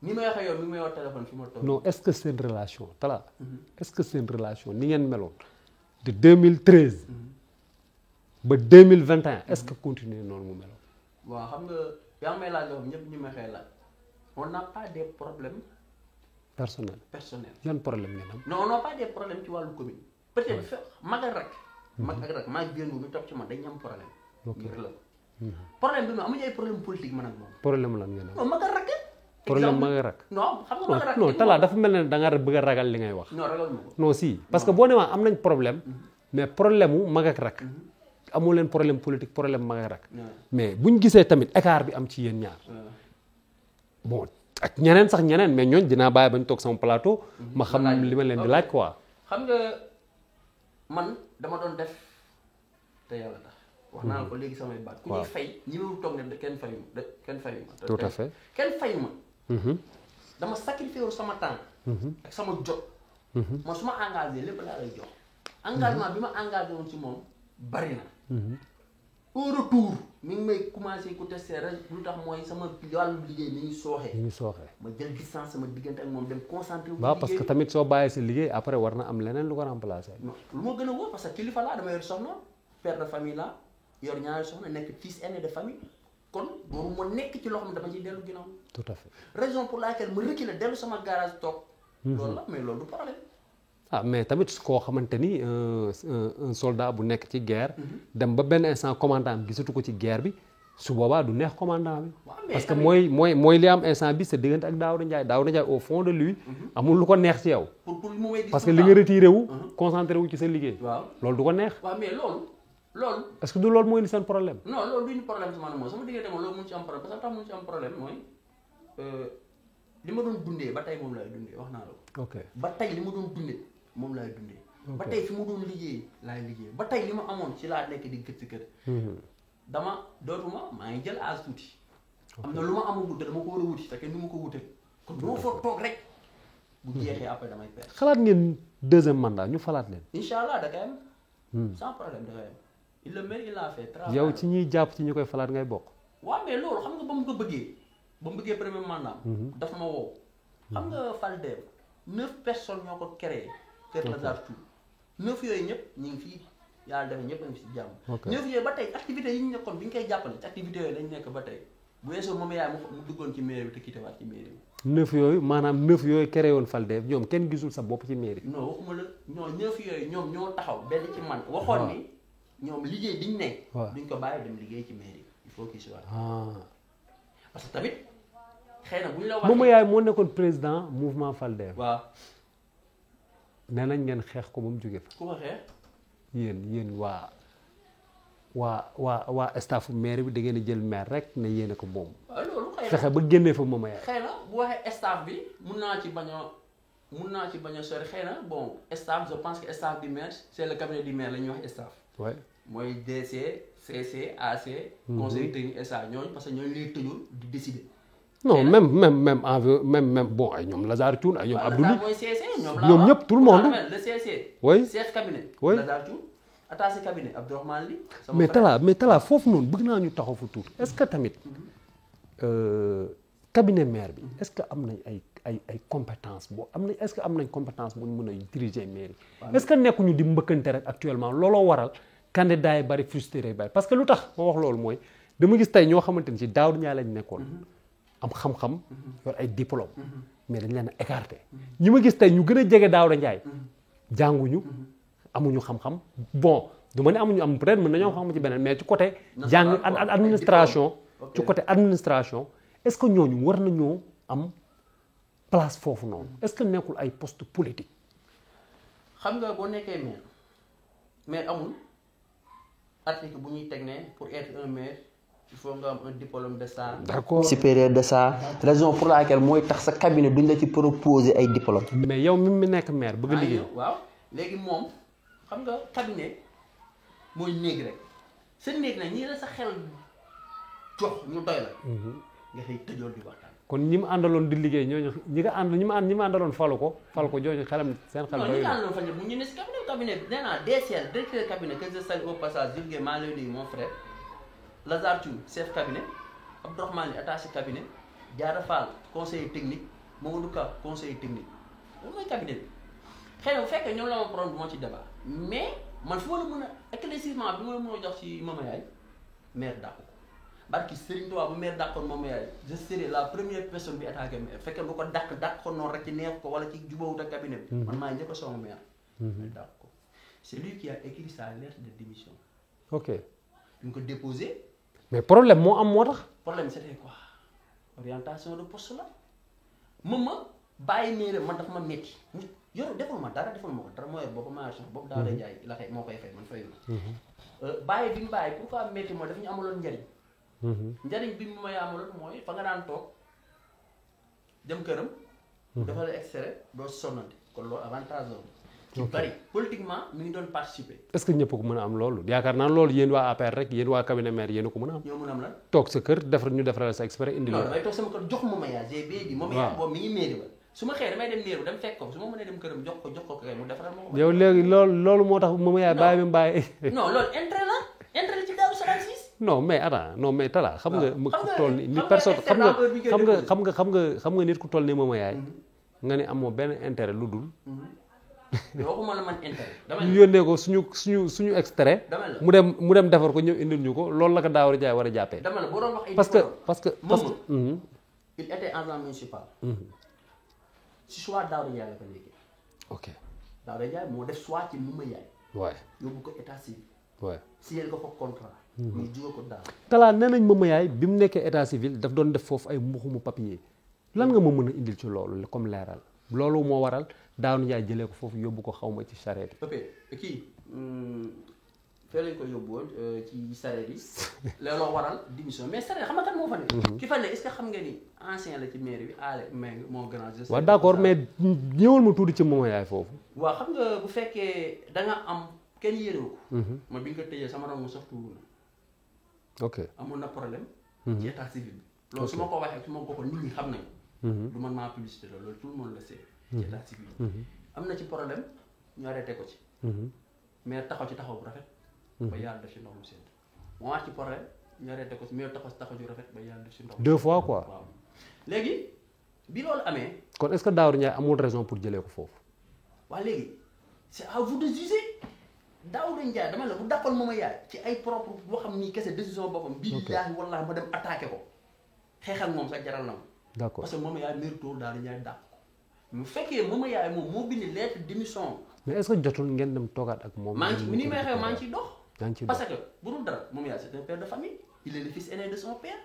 ni may waxee yow mi may wax téléphone fi ma toog non est-ce que seen relation Talla est-ce que seen relation ni ngeen meloon de 2013 ba 2021 est-ce que continuer noonu mu meloon waaw xam nga yaa ngi may laaj yoo xam ñëpp ñu may xëy laaj on n'a pas des problèmes personnel personnels yan problème ngeen am non on n'a pas des problèmes ci wàllu commune peut-être fe mag ak rak mag ak rak maa ngi génn mi topp ci man dañu am problème ngir la problème bi ma amuñu ay problème politique man ak moom problème lan ngeen am non mag ak rak problème ma nga rak non xam nga mag ak rak non Talla dafa mel ne da nga bëgg a ragal li ngay wax non ragal ma ko non si parce que boo ne waa am nañ problème mais problème mu mag ak rak amoo leen problème politique problème mag ak rak mais buñ gisee tamit écart bi am ci yéen ñaar bon ak ñeneen sax ñeneen mais ñooñ dinaa bàyyi bañ toog sama plateau ma xam li ma leen di laaj quoi xam nga man dama doon def te yàlla tax wax naa la ko léegi samay baat ku ñuy fay ñi mu toog ne kenn fayu ma kenn fayu ma tout à fait kenn fayu ma dama sacrifié wu sama temps ak sama jot man su ma engagé lépp laa lay jox engagement bi ma engagé woon ci moom bari na au retour mi ngi may commencé ku testé rek lu tax mooy sama wàllu liggéey mi ngi sooxee ñu ngi sooxee ma jël distance sama diggante ak moom dem concentré wu waaw parce que tamit soo bàyyee si liggéey après war na am leneen lu ko remplacer non lu ma gën a wóor parce que kilifa laa dama yor soxna père de famille laa yor ñaari soxna nekk fils aîné de famille kon boobu ma nekk ci loo xam ne dama ciy dellu ginnaaw. tout à fait. raison pour laquelle ma reculer dellu sama garage toog. loolu la mais loolu du problème. ah mais tamit koo xamante ni un soldat bu nekk ci guerre. dem ba benn instant commandant bi gisatu ko ci guerre bi su boobaa du neex commandant bi. parce que mooy li am instant bi sa diggante ak Daouda Ndiaye au fond de lui. amul lu ko neex ci yow. pour mu may parce que li nga retiré wu. concentré wu ci sa liggéey. waaw loolu du ko neex. waaw mais loolu. est-ce que du loolu mooy ni seen problème. non loolu du ñu problème sama moom sama diggante moom loolu mun ci am problème parce que tax mun ci am problème mooy li ma doon dundee ba tey moom laay dundee wax naa la ko. ok ba tey li ma doon dundee moom laay dundee. ba tey fi ma doon liggéey laay liggéey ba tey li ma amoon ci laa nekk di gët ci kër. dama dootuma maa ngi jël âge tuuti. am na lu ma amagul te dama ko war a wuti te kenn du ma ko wute. kon du ma fa toog rek. bu jeexee après damay perdre. xalaat ngeen deuxième mandat ñu falaat leen. incha allah da koy am. sans problème da koy am. il le mérite il l'a fait. yow ci ñiy jàpp ci ñu koy falaat ngay bokk. waaw mais loolu xam nga ba mu ko bëggee. ba mu bëggee premier mandat. daf ma woo. xam nga Faldev 9 personnes ñoo ko créé. Kër Lazare Tour 9 yooyu ñëpp ñu ngi fii yàlla def ñëpp a ngi si jàmm. 9 yooyu ba tey activités yi ñu nekkoon bi ñu koy jàppale ci activités yooyu lañ nekk ba tey bu weesoo moom yaay mu duggoon ci mairie bi te quitté waat ci mairie bi. 9 yooyu maanaam 9 yooyu créé woon Faldev ñoom kenn gisul sa bopp ci mairie. non waxuma la ñoo 9 yooyu ñoom ñoo taxaw benn ci man. waxoon ni ñoom liggéey biñ ne. waaw duñ ko bàyyi dem liggéey ci mairie il faut qu'il soit. parce que tamit xëy na bu ñu la waxee. moom yaay moo nekkoon président mouvement Faldev. waaw. nee nañ ngeen xeex ko ba mu jóge fa. ku ko xeex. yéen waa staffu maire bi da ngeen a jël maire rek ne yéen a ko moom. waaw loolu xëy na fexe ba génnee fa moom yaay. xëy na bu waxee staff bi mun naa ci bañ a sori xëy na bon staff je pense que staff du maire c'est le cabinet du maire la ñuy wax staff. ouais mooy DC CC AC. conseil technique SA ñooñu parce que ñooñu lay tëjul di décider. non même bon ay ñoom Lazare Thioune ay ñoom Abdoulaye mooy CC ñoom ñëpp tout le monde. le CC. oui chef cabinet. oui Lazare Thioune attaché cabinet Abdourahmane Ly. mais Talla foofu noonu bëgg naa ñu taxaw fa tuuti est-ce que tamit cabinet maire bi est-ce que am nañ ay compétence boo am nañ est-ce que am nañ compétence bu ñu mën a diriger mairie. est-ce que nekkuñu di mbëkkante rek actuellement looloo waral candidat yi bari frustré bari parce que lu tax ma wax loolu mooy dama gis tey ñoo xamante ni ci Daouda Ndiaye lañ nekkoon. am xam-xam yor ay diplôme mais dañ leen a écarté ñi ma gis tey ñu gën a jege Daouda Ndiaye jànguñu amuñu xam-xam bon du ma ne amuñu am peut-être mën nañoo xam ci beneen mais ci côté jàng administration ci côté administration est-ce que ñooñu war nañoo am place foofu noonu est-ce que nekkul ay poste politique. xam nga boo nekkee maire amul article bu ñuy teg ne pour être un maire il faut nga am un diplôme de ça. d'accord supérieur de ça raison pour laquelle mooy tax sa cabinet duñ la ci proposer ay diplôme. mais yow mi nekk maire bëgg a liggéey. waaw léegi moom xam nga cabinet mooy néeg rek sa néeg nag ñii la sa xel jox ñu doy la. nga xëy tëjoon di waxtaan. kon ñi mu àndaloon di liggéey ñooñu ñi ma àndaloon falu ko jooju xelam seen xel. non ñi nga àndaloon fa ñëpp ñu ne si cabinet nee naa DCL directeur cabinet que je salue au passage Jules Guèye maa ngi lay nuyu mon frère. Lazare Thioune chef cabinet Abdourahmane Ly attaché cabinet Diarra Fall conseiller technique Mamadou Ka conseiller technique loolu mooy cabinet bi xëy na bu fekkee ñoom la ma problème bu ma ci débat mais man fu ma la mën a éclaircissement bi ma la mën a jox ci Mama Yaye maire dàq ko barki Serigne Touba bu maire dàqoon Mama Yaye je serai la première personne bi attaqué maire fekkee du ko dàq ko noonu rek ci neex ko wala ci jubawut ak cabinet bi man maa njëkk a song maire mais dàq ko c'est lui qui a écrit sa lettre de démission. ok duñ ko déposé. mais problème moo am moo tax. problème c'était quoi orientation de poste la ma bàyyi mairie man dafa ma métti yor defal ma dara moo yor boobu maa yor sax boobu daa lay jaay la xëy moo koy fay man fayu na bàyyi bi mu bàyyi pourquoi métti mooy dafa ñu amaloon njariñ njariñ bi mu may amaloon mooy fa nga daan toog dem këram dafa la extrait doo sonnante kon loolu avantage la ci bari politiquement mi ngi doon participer. est-ce que ñëpp ko mën a am loolu yaakaar naa loolu yéen waa APR rek yéen waa cabinet maire yéen a ko mën a am. ñoo mën a am lan. toog sa kër ñu defaral sa exprès indi la. non damay toog sama kër jox Mama Yaye GP bi. Mama Yaye boobu mi ngi mairie ba su ma xëyee damay dem mairie ba dem fekk ko su ma mënee dem këram jox ko kay mu defaral ma ko. yow léegi loolu moo tax Mama Yaye bàyyi bi bàyyi. non loolu intérêt la ci Darou Salam 6. non mais attends non mais Talla xam nga. mu toll ni nit personne xam nga nit ku toll ni Mama Yaye nga ne amoo benn intérêt lu dul mais waxuma la man intérêt. dama ñu ne yónnee ko suñu extrait. dama la mu dem defar ko ñëw indil ñu ko loolu la ko Daouda Ndiaye war a jàppee. dama la boo doon wax ay. parce que moom il était agent municipal. si choix Daouda Ndiaye la ko léegi. ok Daouda Ndiaye moo def choix ci Mouma Yaay. waay yóbbu ko état civil. waay signé nga ko contrat. muy jóge ko daal. talaa nee nañ Mouma Yaay bi mu nekkee état civil daf doon def foofu ay mbuxumu papier lan nga ma mën a indil ci loolu comme leeral loolu moo waral Daouda Ndiaye jëlee ko foofu yóbbu ko xaw ma ci charrette ok kii fee lañ ko yóbbu woon ci charrette yi looloo waral démission mais charrette xam nga kan moo fa ne. ki fa ne est-ce que xam nga ni ancien la ci mairie bi Allé Meng moo grand. waaw d'accord mais ñëwal ma tuuti ci Mouma Yaay foofu. waaw xam nga bu fekkee da nga am kenn yéenewu ko. ma bi nga ko tëjee sama doom mu sax tuuru na. ok amoon na problème. ci état civil bi. loolu su ma ko waxee su ma ko nit ñi xam nañu. du man maa publicité la loolu tout le monde le sait. ci état civil bi. am na ci problème ñu arrêté ko ci. mais taxaw ci taxaw bu rafet. ba yàlla def ci ndox mu sedd. moo wax ci problème ñu arrêté ko ci mais taxaw ci taxaw ju rafet ba yàlla def ci ndox. 2 fois quoi. waaw léegi bi loolu amee. kon est-ce que Daouda Ndiaye amul raison pour jëlee ko foofu. waa léegi c'est à vous de juger Daouda Ndiaye dama la bu dàqal Mouma Yaay ci ay propre boo xam ni kese décision boppam. billaahi wallaahi ma dem attaqué ko xeex ak moom sax jaral na ma. d'accord parce que Mouma Yaay mérito Daouda Ndiaye dàq ko mu fekkee Mouma Yaay moom moo bind lettre démission. mais est-ce que jotul ngeen dem toogaat ak moom. maa ngi ci ni may xew maa ngi ciy dox. yaa ngi ciy parce que bu dul dara Mouma Yaay c'est un père de famille il est le fils aîné de son père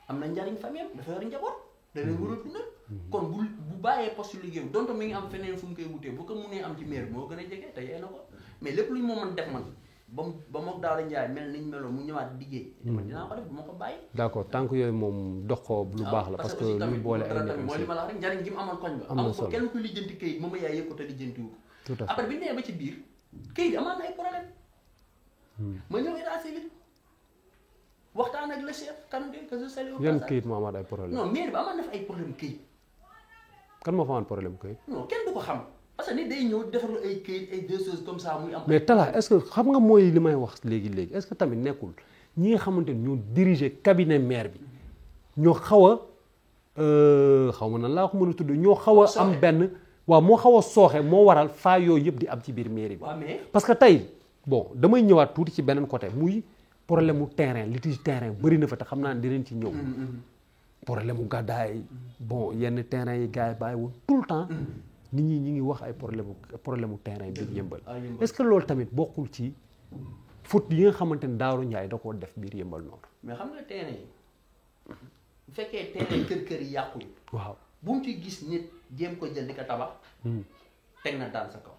am na njariñ famille am dafa yor njaboot da leen war a dundal. kon bu bàyyee poste liggéeyam donte mi ngi am feneen fu mu koy wutee bu ko munee am ci maire moo gën a jege te yee na ko mais lépp lu ñu moo mën def man ba mook Daouda Ndiaye mel niñ meloon mu ñëwaat liggéey. man dinaa ko def bu ma ko bàyyi. d'accord tant que yooyu moom dox ko lu baax la parce que lu boole ay nit mooy li ma la wax rek njariñ gi mu amoon koñ ba. am na solo ko kenn ku lijjanti këyit Mouma Yaay yëg ko te lijjanti wu ko. tout à fait après bi ñu nee ba ci biir këyit amaan na ay problème. ma ñëw état civil waxtaan ak le chef Kanouté que je salue. yan këyit moo amaat ay problème. non maire bi amaan na fa ay problème këyit. kan moo fa amoon problème këyit. non kenn du ko xam parce que nit day ñëw defar lu ay këyit ay deux choses comme ça muy am. mais Talla est-ce que xam nga mooy li may wax léegi est-ce que tamit nekkul ñi nga xamante ni ñoo diriger cabinet maire bi ñoo xaw a xaw ma nan laa ko mën a tudd ñoo xaw a am benn waaw moo xaw a sooxe moo waral faa yooyu yëpp di am ci biir mairie bi. waaw mais parce que tey bon damay ñëwaat tuuti ci beneen côté muy problème mu terrain litige terrain bëri na fa te xam naa ne dinañ ci ñëw. problème mu gàddaay bon yenn terrain yi gars yi bàyyi woon tout le temps. nit ñi ñi ngi wax ay problème mu terrain bi yëmbal. est-ce que loolu tamit bokkul ci faute yi nga xamante ne Daouda Ndiaye da koo def biir yëmbal noonu. mais xam nga terrain yi bu fekkee terrain kër yi yàqu yi. waaw bu mu ci gis nit jéem ko jël di ko tabax. teg na daan sa kaw.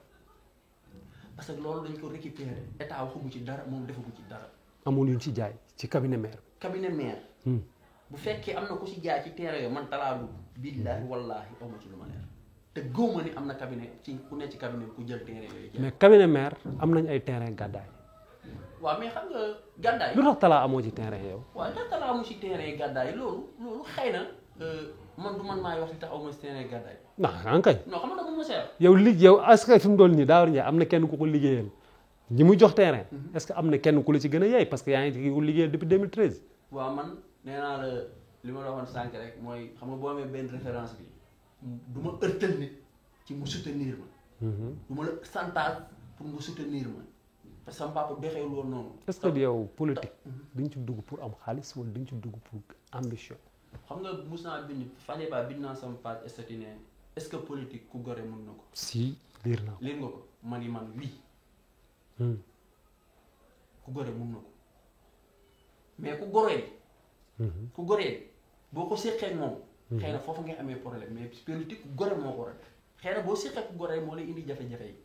parce que loolu dañ ko récupérer état waxagu ci dara moom defagu ci dara. amul yuñ ci jaay ci cabinet maire. cabinet maire. bu fekkee am na ku ci jaay ci terrain yooyu man talaalu billaahi wallaahi aw ma ci lu ma leer te góob ma ni am na cabinet ci ku ne ci cabinet ku jël terrain yooyu jaay. mais cabinet maire am nañ ay terrain gàddaay. waaw mais xam nga gàddaay. lu tax Talla amoo ci terrain yow. waaw tax Talla amu ci terrain gàddaay loolu xëy na man du man maay wax li tax aw ma ci terrain gàddaay. non kay. non xam nga dama mos a yow yow est-ce que fi mu doon nii Daouda Ndiaye am na kenn ku ko liggéeyal ñi muy jox terrain. est-ce que am na kenn ku la ci gën a yeey parce que yaa ngi ci ko liggéeyal depuis 2013. waaw man nee naa la li ma la waxoon sànq rek mooy xam nga boo amee benn référence bi du ma ërtal nit ci mu soutenir ma. du ma la santage pour nga soutenir ma parce que sama papa doxewul woon noonu. est-ce que yow politique dañ ci dugg pour am xaalis wala dañ ci dugg pour ambition. xam nga mus naa bind fan yii ba bind naa sama page statut ne est-ce que politique ku gore mën na ko. si liir naa ko. liir nga ko man wii. ku gore mën na ko mais ku goree. ku goree boo ko séqee moom. xëy na foofu ngay amee problème mais politique ku gore moo ko war a def xëy na boo séqee ku goree moo lay indi jafe-jafe yi.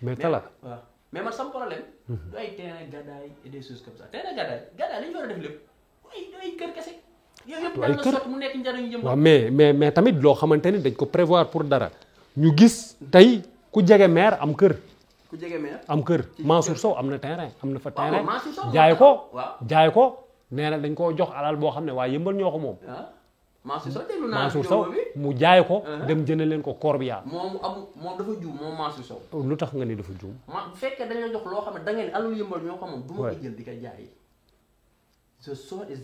mais Talla waaw mais man sama problème. du ay terrain gàddaay et des choses comme ça terrain gàddaay li ñu war a def lépp du ay kër kese. yooyu yëpp daal la sotti mu nekk njariñu jëm. waaw mais tamit loo xamante ni dañ ko prévoir pour dara ñu gis tey ku jege maire am kër. ku jege maire am kër Mansour Sow am na terrain am na fa terrain Mansour Sow jaay ko nee na dañ koo jox alal boo xam ne waa yëmbal ñoo ko moom. Mansour Sow déglu naa Mansour Sow mu jaay ko dem jënd leen ko Corbière. moom dafa juum moom Mansour Sow. lu tax nga ni dafa juum. bu fekkee dañ la jox loo xam ne da ngeen alal yëmbal ñoo ko moom. du ma ko jël di ko jaay.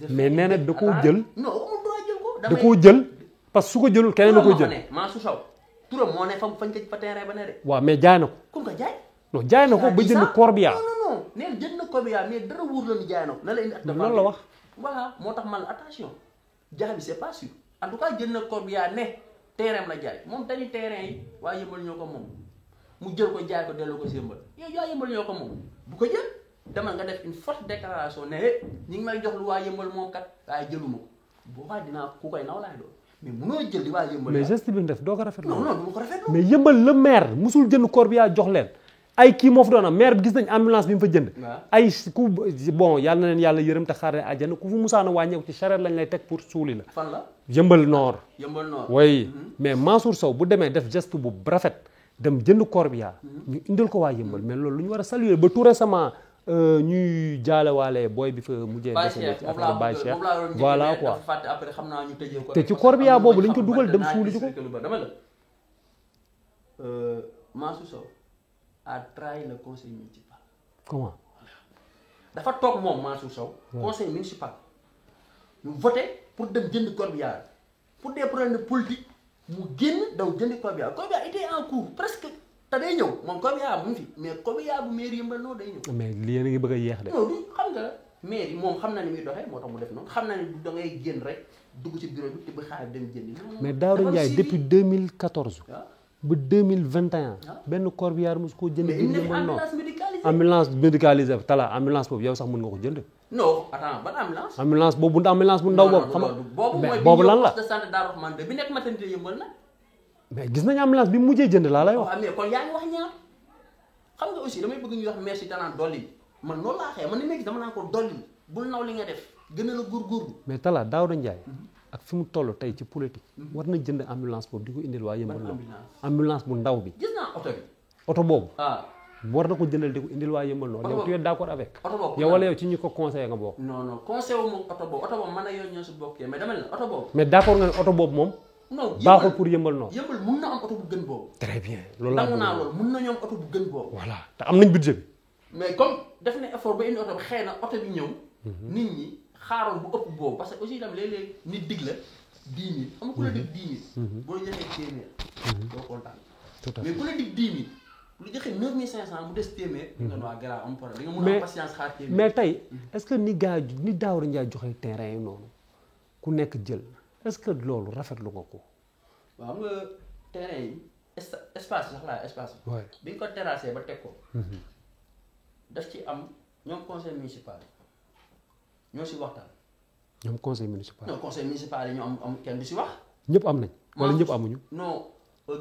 mais nee na da koo jël. non amul droit jël ko. da koo jël parce que su ko jëlul keneen da koo jël. Mansour Sow turam moo ne fañ fa terrain ba ne de. waaw mais jaay na ko. ku ko jaay. non jaay na ko ba jënd corbillard. non neen jënd na corbillard mais dara wóor la ni jaay na ko. na la indi acte de vente loolu la wax. voilà moo tax man la attention jaay bi c'est pas sûr en tout cas jënd na corbillard ne terrain la jaay moom dañuy terrain yi waa Yëmbal ñoo ko moom mu jël ko jaay ko delloo ko si Yëmbal yow waa Yëmbal ñoo ko moom bu ko jël demal nga def une forte déclaration ne ñi ngi may jox lu waa Yëmbal moom kat waaye jëluma ko boobaa dinaa ku koy naw laay doon mais munoo jël li waa Yëmbal. mais geste bi nga def doo ko rafetlu. non du ma ko rafetlu. mais Yëmbal le maire musul jënd corbillard jox leen ay kii moo fi doon am maire bi gis nañ ambulance bi mu fa jënd. ay ku bon yàlla na leen yàlla yërëm te xaaree àjjana ku fu musaana wàññeeku ci charrette lañ lay teg pour suuli la. fan la Yëmbal Nord. Yëmbal Nord oui mais Mansour Sow bu demee def geste bu rafet dem jënd corbillard. ñu indil ko waa Yëmbal mais loolu lu ñu war a saluer ba tout récemment ñuy jaalewaale booy bi fa mujjee. ci affaire Baye Cheikh voilà quoi. après xam naa ñu tëjee ko. te ci corbillard boobu lañ ko dugal dem suuli ji ko. dama la Mansour Sow a trahi le conseil municipal. comment. dafa toog moom Mansour Sow. conseil municipal. ñu voté pour dem jënd corbillard pour des problèmes politiques mu génn daw jënd corbillard corbillard était en cours presque te day ñëw moom corbillard mu ngi fi mais corbillard bu mairie Yëmbal noonu day ñëw. mais lii yéen a ngi bëgg a yéex de. non du xam nga mairie moom xam na ni muy doxee moo tax mu def noonu xam na ni da ngay génn rek dugg ci bureau bi te ba xaalis dem jëndi. mais Daouda Ndiaye depuis 2014. ba 2021. benn corbillard mos koo jënd. mais il ne ambulance médicalisée. ambulance médicalisée tala ambulance boobu yow sax mën nga ko jënd. non attends ban ambulance. ambulance boobu ambulance bu ndaw boobu. xam nga boobu mooy boobu lan la poste de santé Darou Rahmane bi nekk maternité Yëmbal nag. mais gis nañu ambulance bi mu mujjee jënd laa lay wax. waaw mais kon yaa ngi wax ñaar xam nga aussi damay bëgg ñu wax merci danaan dolli man loolu laa xëy man ni may gis dama naan ko dolli bul naw li nga def gën a la góorgóorlu. mais tala Daouda Ndiaye ak fi mu toll tey ci politique. war na jënd ambulance boobu di ko indil waa Yëmbal Nord. ambulance bu ndaw bi. gis naa oto bi. oto boobu. war na ko jëndal di ko indil waa Yëmbal Nord. yow tu es d'accord avec. oto boobu yow wala yow ci ñi ko conseillé nga bokk. non non conseil wu ma oto boobu man a yow ñoo si bokkee mais dama ne oto boobu. mais d'accord nga ne oto boobu moom. non baaxul pour Yëmbal Nord. Yëmbal mun na am oto bu gën boobu. très bien loolu laa nangu naa loolu mun na ñoom oto bu gën boobu. voilà te am nañ budget bi. mais comme def na effort ba indi oto bi xëy na oto bi ñëw. nit ñi xaaroon bu ëpp boobu parce que aussi itam léeg-léeg nit dig la 10 000 xam nga ku la dig 10 000. boo joxee téeméer. doo kontaan. mais ku la dig 10 000 lu joxe 9500 mu des téeméer. nga doon garaaw am problème di nga mun a am patience xaar téeméer. mais tey est-ce que ni Daouda Ndiaye joxe terrain yi noonu ku nekk jël est-ce que loolu rafetlu nga ko. waaw xam nga terrain yi espace sax laa espace bi. bi nga ko terrassé ba teg ko. daf ci am ñoom conseil municipal ñoo si waxtaan. ñoom conseil municipal. non conseil municipal yi ñoo am kenn du si wax. ñëpp am nañ. wala ñëpp amuñu. non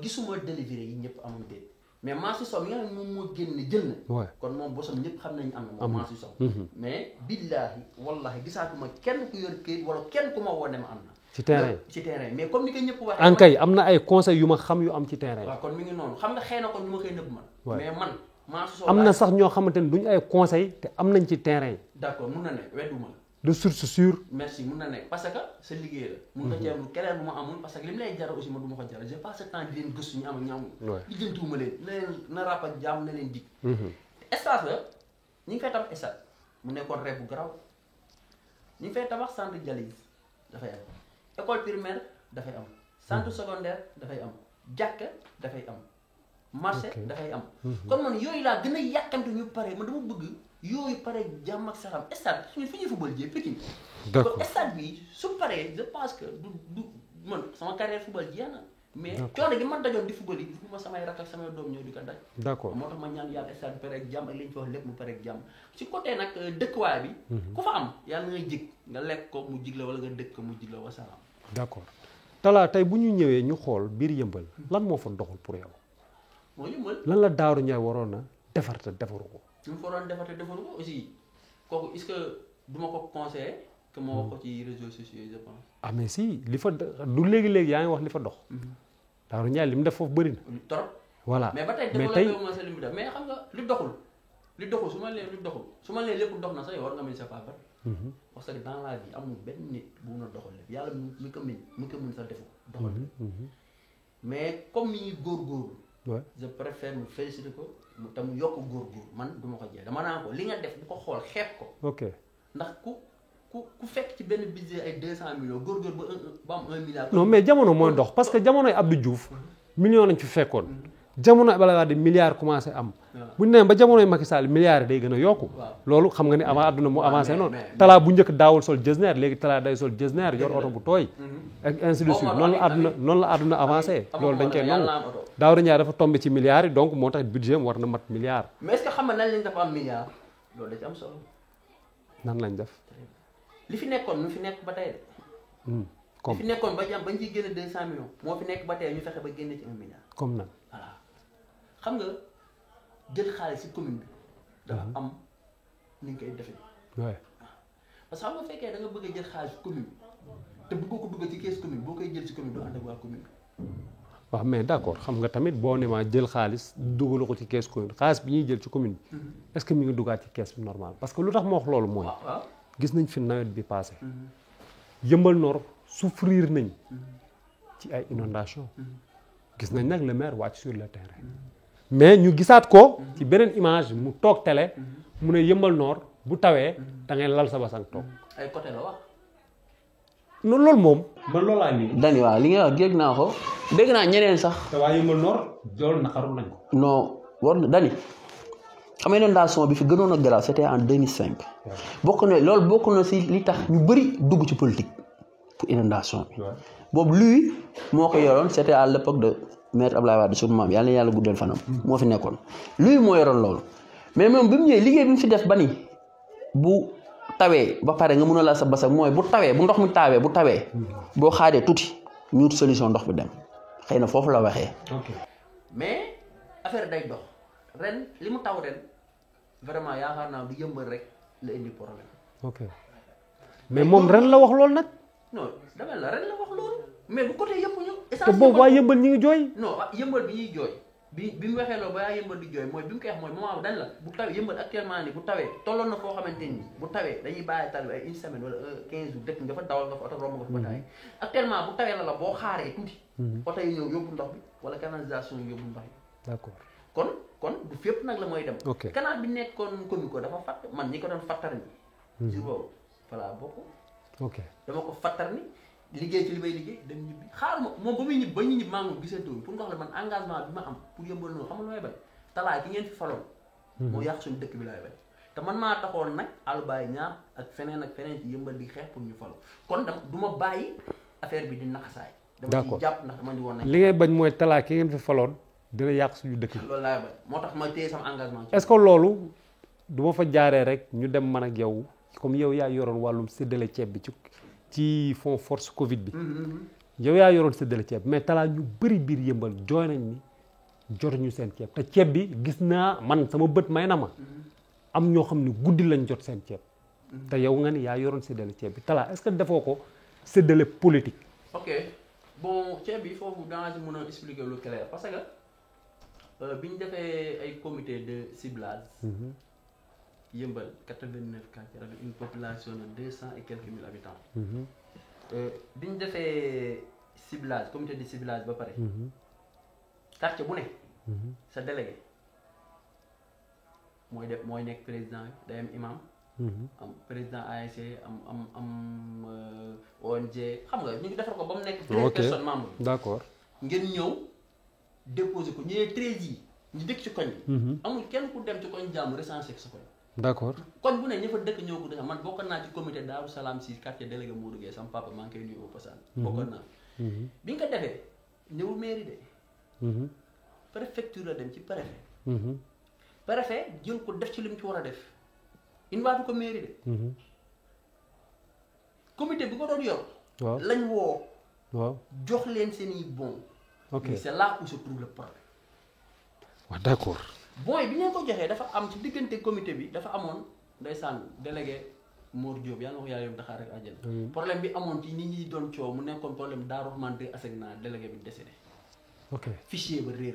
gisuma délivré yi ñëpp amuñu déet mais Mansour Sow mi nga xam ne moom moo génn jël na. kon moom bosam ñëpp xam nañu am na moom Mansour Sow. mais billaahi wallahi gisaatuma kenn ku yor këyit wala kenn ku ma woo ne ma am na. ci terrain mais comme ni ko ñëpp waxee. ankay am na ay conseil yu ma xam yu am ci terrain. waaw kon mi ngi noonu xam nga xëy na kon ñu ma koy nëbb man. mais man Mansour Sow am na sax ñoo xamante ne duñu ay conseil te am nañ ci terrain. d'accord mun na ne wedduma la. de source sûre. merci mun na nekk parce que sa liggéey la. mun nga ceeb lu keneen bu ma amul parce que li mu lay jar aussi ma du ma ko jar j'ai pas ce temps di leen gëstu ñu am ak ñu amul. di jëntuwuma leen na leen na ràpp ak jàmm na leen dig. espace la ñu ngi fay tabax stade mu nekkoon rêve bu garaaw ñu ngi fay tabax centre dialyse dafay am école primaire dafay am centre secondaire dafay am jàkka dafay am marché dafay am. kon man yooyu laa gën a yàkkamte ñu pare man dama bëgg. yooyu pare jàmm ak saxam stade fi ñuy football jee Pikine. d'accord kon stade bi su paree je pense que du man sama carrière football jeex na. mais coono gi man dajoon di football yi fu ma samay rakk ak samay doom ñëw di ko daj. d'accord moo tax ma ñaan yàlla stade bi pare ak jàmm ak li ñu fi wax lépp mu pare ak jàmm si côté nag dëkkuwaay bi. ku fa am yàlla nga jig nga lekk ko mu jig la wala nga dëkk ko mu jig la wasalaam. d'accord Talla tey bu ñu ñëwee ñu xool biir Yëmbal lan moo fa doxul pour yow. moo Yëmbal lan la Daouda Ndiaye waroon na defar te defaru ko. ñu mu fa doon defar te defaru ko aussi kooku est-ce que du ma ko conseiller que ma wax ko ci réseaux sociaux yi je pense. ah mais si li fa du léegi-léegi yaa ngi wax li fa dox. Daouda Ndiaye li mu def foofu bëri na. trop voilà mais ba tey développé wu ma sa li mu def mais xam nga li doxul su ma lee li doxul su ma lee lépp dox na sax yow war nga mën sa papa. parce que dans la vie amul benn nit bu mun a doxal lépp yàlla mi ko mën sax defu doxal mais comme ni ñuy góorgóorlu. je préfère mu féliciter ko mu te mu yokk góorgóorlu man du ma ko jeex dama naan ko li nga def bu ko xool xeeb ko. ok ndax ku fekk ci benn budget ay 200 millions góorgóorlu ba am 1 milliard. non mais jamono mooy dox parce que jamonoy Abdou Diouf millions lañ fi fekkoon jamono Abdoulaye Wade milliards commencé am bu ñu nee ba jamonoy Macky Sall milliards day gën a yokku loolu xam nga ni avant adduna mu avancé noonu talaa bu njëkk daawul sol jesner léegi talaa day sol jesner yor oto bu tooy ak ainsi de suite noonu la adduna avancé loolu dañ koy nangu Daouda Ndiaye dafa tombé ci milliards yi donc moo tax budget am war na mat milliards mais est-ce que xam nga nan lañ dafa am milliards loolu da ci am solo nan lañ def li fi nekkoon mu fi nekk ba tey de li comme fi nekkoon ba jam bañ ciy génne 200 millions moo fi nekk ba tey ñu fexe ba génne ci 1 milliard comme nan voilà xam nga jël xaalis ci commune bi dafa am ni ñu koy defee ouais parce que xam nga fekkee da nga bëgg a jël xaalis commune bi te bëggoo ko dugg ci caisse commune boo koy jël ci commune doo ànd ak waa commune bi waaw mais d'accord xam nga tamit boo ne maa jël xaalis dugalu ko ci caisse commune xaalis bi ñuy jël ci commune bi est-ce que mi ngi dugaat ci caisse bi normal parce que lu tax ma wax loolu mooy waaw gis nañ fi nawet bi passé Yeumbeul Nord souffrir nañ ci ay inondation gis nañ nag le maire wàcc sur le terrain mais ñu gisaat ko ci beneen image mu toog télé mu ne Yeumbeul Nord bu tawee da ngay lal sa basang toog ay côté la wax noonu loolu moom man loolaa nii Dani waaw li nga wax dégg naa ko dégg naa ñeneen sax te waa Yeumbeul Nord loolu naqaru nañ ko non war na Dani xam nga inondation bi fi gënoon a garaaw c'était en 2005 bokk na si li tax ñu bëri dugg ci politique pour inondation bi boobu lui moo ko yoroon c'était à l'époque de maître Abdoulaye Wade sunu maam yàlla na yàlla guddal fanam moo fi nekkoon lui moo yoroon loolu mais moom bi mu ñëwee liggéey bi mu fi def ba ni bu tawee ba pare nga mun a la sa basa mooy bu tawee bu ndox mi taawee bu tawee boo xaaree tuuti ñu solution ndox bi dem xëy na foofu la waxee. mais affaire day dox ren li mu taw ren vraiment yaakaar naa du Yeumbeul rek la indi problème. ok mais moom ren la wax loolu nag. non dama la ren la wax loolu mais bu côté yëpp ñu. te boobu waa Yeumbeul ñi ngi jooy. non Yeumbeul bi ñuy jooy bi mu waxee loolu ba yaa Yeumbeul di jooy mooy bi mu koy wax mooy moment dañ la bu tawee Yeumbeul actuellement ni bu tawee tolloon na foo xamante ni bu tawee dañuy bàyyi tal bi ay une semaine wala 15 jours dëkk nga fa dawal nga fa oto romb nga fa ba tawee actuellement bu tawee la boo xaaree tuuti oto yi ñëw yóbbu ndox bi wala canalisation yi yóbbu ndox bi d'accord kon du fépp nag la mooy dem ok canal bi nekkoon commune ko dafa fatt man ñi ko doon fattar ni jour boobu voilà bokk ok dama ko fattar ni liggéey ci li may liggéey dem ñibbi xaar ma moom ba muy ñibbi ba ñu ñibbi maa ngi gisante wuñ pour nga xam ne man engagement bi ma am pour Yeumbeul noonu xam nga lu may bañ talaay ki ngeen fi faloon moo yàq suñu dëkk bi laay bañ te man maa taxoon nag Albaye ñaar ak feneen ci Yeumbeul di xeex pour ñu falo kon dam du ma bàyyi affaire bi di naxasaay dama ciy jàpp ndax dama di woon nañ li ngay bañ mooy talaay ki ngeen fi faloon dina yàq suñu dëkk bi loolu laay bañ moo tax ma téye sama engagement est-ce que loolu du ma fa jaaree rek ñu dem man ak yow comme yow yaa yoroon wàllum séddale ceeb bi ci fond force Covid bi yow yaa yoroon séddale ceeb mais talaa ñu bëri biir Yeumbeul jooy nañ ni jotuñu seen ceeb te ceeb bi gis naa man sama bët may na ma am ñoo xam ne guddi lañ jot seen ceeb te yow nga ni yaa yoroon séddale ceeb bi talaa est-ce que defoo ko séddale politique. ok bon ceeb bi foofu danaa ci mën a expliquer lu clair parce que bi ñu defee ay comité de ciblage Yeumbeul 89 quartiers avec une population de 200 et quelques mille habitants. bi ñu defee ciblage comité de ciblage ba pare. quartier bu ne. sa délégué mooy nekk président day am imam. am président ASC am ONG xam nga ñu ngi defar ko ba mu nekk. 13 personnes membres. d'accord ngeen ñëw déposer ko ñu ne 13 yi ñu dëkk ci koñ bi. amul kenn ku dem ci koñ jàmm recensé sa koñ. d'accord koñ bu ne ña fa dëkk ñoo ko def man bokkoon naa ci comité Daaru Salaam si quartier délégué Modou Gueye sama papa maa ngi koy nuyu au passage. bokkoon naa bi nga ko defee ñëwul mairie de. préfecture la dem ci préfet. préfet jël ko def ci li mu ci war a def indiwaatu ko mairie de. comité bi ko doon yor. waaw lañ woo. waaw jox leen seen i bon. ok mais c'est là où se trouve le problème. waaw d'accord. booy bi ñu ko joxee dafa am ci diggante comité bi dafa amoon ndeysaan délégué Mor Diop yàlla na ko yàlla yóbbu Dakar rek àjjana. problème bi amoon ci nit ñi doon coow mu nekkoon problème Darou Rahmane de Asegna délégué bi décédé. ok fichier ba réer.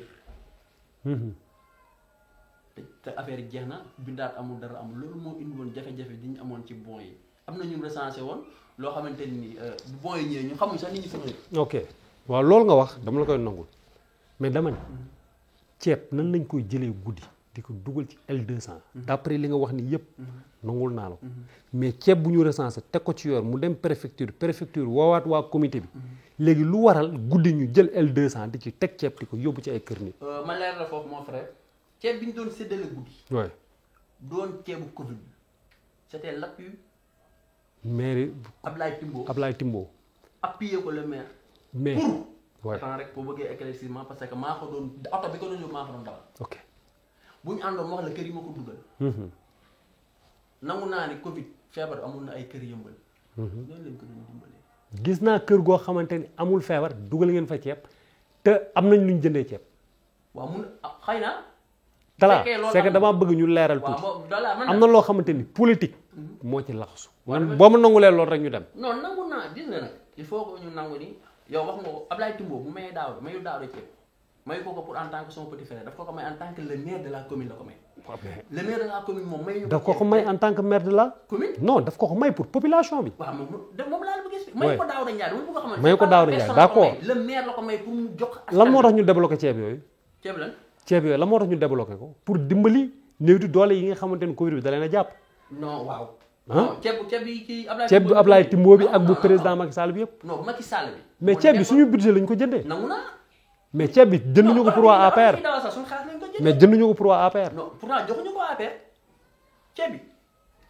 te affaire yi jeex na bindaat amul dara amul loolu moo indi woon jafe-jafe di ñu amoon ci bon yi am na ñu recensé woon loo xamante ni bu bon yi ñëwee ñu xamuñ sax nit ñi fa ok waaw loolu nga wax dama la koy nangul mais dama ne ceeb nan lañ koy jëlee guddi di di ko dugal ci L200 d'après li nga wax ni yëpp nangul naa la ko mais ceeb bu ñu recensé teg ko ci yoon mu dem préfecture woowaat waa comité bi léegi lu waral guddi ñu jël L200 di ci teg ceeb di ko yóbbu ci ay kër nit. ma leer la foofu mon frère ceeb bi ñu doon séddale guddi. oui doon ceebu Covid bi c'était l'appui maire Ablaye Timbo appuyé ko le maire. mais pour attends rek boo bëggee éclaircissement parce que maa ko doon oto bi ko doon yóbbu maa ko doon dawal. ok bu ñu àndoon wax la kër yi ma ko dugal. nangu naa ni Covid feebar amul na ay kër yëmbal. loolu lañ ko doon dimbalee. gis naa kër goo xamante ni amul feebar dugal ngeen fa ceeb te am nañ lu ñu jëndee ceeb. waaw mun xëy na. Talla c'est que damaa bëgg ñu leeral tuuti. am na loo xamante ni politique. moo ci laxasu. man boo ma nangulee loolu rek ñu dem. non nangu naa gis nga nag il faut que ñu nangu ni yow wax nga ko Ablaye Timbo bu mayee mayu daaw ceeb mayu ko pour en tant que son petit frère daf ko may en tant que le maire de la commune la ko may. le maire de la commune moom may ñu daf ko may en tant que maire de la commune. non daf ko may pour population bi. waaw moom laa la bëgg gis. mayu ko Daouda Ndiaye dama bëgg a xamante mayu ko Daouda Ndiaye d'accord le maire la ko may pour mu jox. lan moo tax ñu débloqué ceeb yooyu. ceeb lan. ceeb yooyu lan moo tax ñu débloqué ko pour dimbali néew di doole yi nga xamante ni Covid bi da leen a jàpp. non waaw. non ceeb bi kii ceeb bu Ablaye Timbo bi ak bu président Macky Sall bi yëpp. non Macky Sall bi. mais ceeb bi suñu budget lañ ko jëndee. nangu naa. mais ceeb bi jënduñu ko pour waa APR. mais jënduñu ko pour waa APR. non pourtant joxuñu ko APR. ceeb bi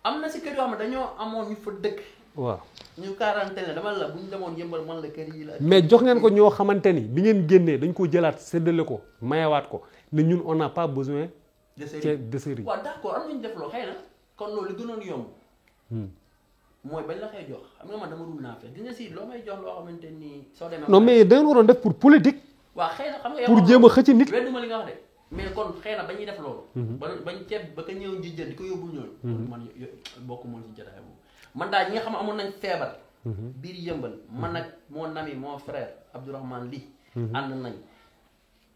am na si kër yoo xam ne dañoo amoon ñu fa dëkk. waaw ñu quarantaine dama la bu ñu demoon yëmbal man la kër yi la. mais jox ngeen ko ñoo xamante ni bi ngeen génnee dañ ko jëlaat séddale ko mayewaat ko ne ñun on n'a pas besoin. de série waaw d'accord am nañu def loo xëy na kon loolu li gënoon yomb. mooy bañ la koy jox xam nga man dama dul naa fekk dina si loo may jox loo xamante ni soo demee. non mais da ngeen waroon def pour politique. waaw xëy na xam nga yow pour jéem a xëcc nit. wedduma li nga wax de mais kon xëy na ba ñuy def loolu. bañ ceeb ba ka ñëw ji jël di ko yóbbul ñooñu. man bokk moom si jotaay boobu man daal ñi nga xam amoon nañ feebar. biir yëmbal man nag mon ami mon frère Abdourahmane Ly. ànd nañ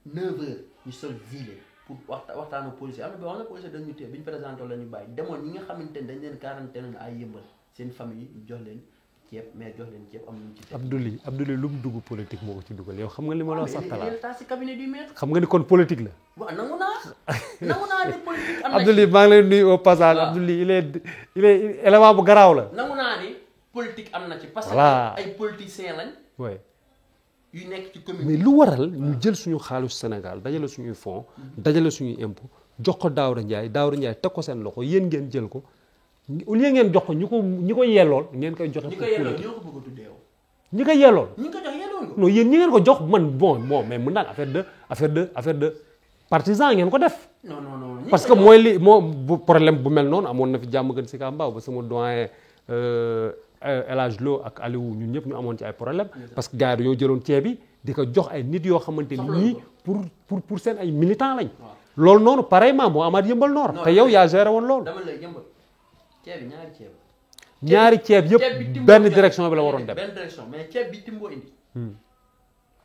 9h ñu sol gilet pour waxtaanu policier am na boo xam ne policier dañu téye bi ñu présenté la ñu bàyyi demoon ñi nga xamante ne dañ leen quarantaine ay yëmbal seen famille ñu jox leen ceeb mais jox leen ceeb am nañu ci. Abdoulaye lu mu dugg politique moo ko ci dugal yow xam nga li ma la wax sax Talla. si cabinet du maire. xam nga ni kon politique la. waaw nangu naa ni politique am na. Abdoulaye maa ngi lay nuyu au passage. waaw Abdoulaye il est élément bu garaaw la. nangu naa ni politique am na ci. parce que ay politiciens lañ. oui. yu nekk ci commune mais lu waral ñu jël suñu xaalis Sénégal dajale suñuy fonds dajale suñuy impôt jox ko Daouda Ndiaye teg ko seen loxo yéen ngeen jël ko au lieu ngeen jox ko ñi ko yellool ngeen koy joxe. ñi ko yellool ñoo ko bëgg a tuddee yow. ñi ko yellool. ñi ko jox yellool nga. non yéen ñi ngeen ko jox man bon mais mën naa affaire de partisan ngeen ko def. non parce que mooy li bu problème bu mel noonu amoon na fi jàmm gën si Kambaaw ba sama doyen El Hadj Lo ak Aliou ñun ñëpp ñu amoon ci ay problème parce que gars yi dañoo jëloon ceeb bi di ko jox ay nit yoo xamante ni ñii pour seen ay militants lañ. loolu noonu pareillement moo amaat yëmbal Nord. te yow yaa géré woon loolu. dama lay yëmbal ceeb bi ñaari ceeb yëpp benn direction bi la waroon dem. benn direction mais ceeb bi Timbo indi.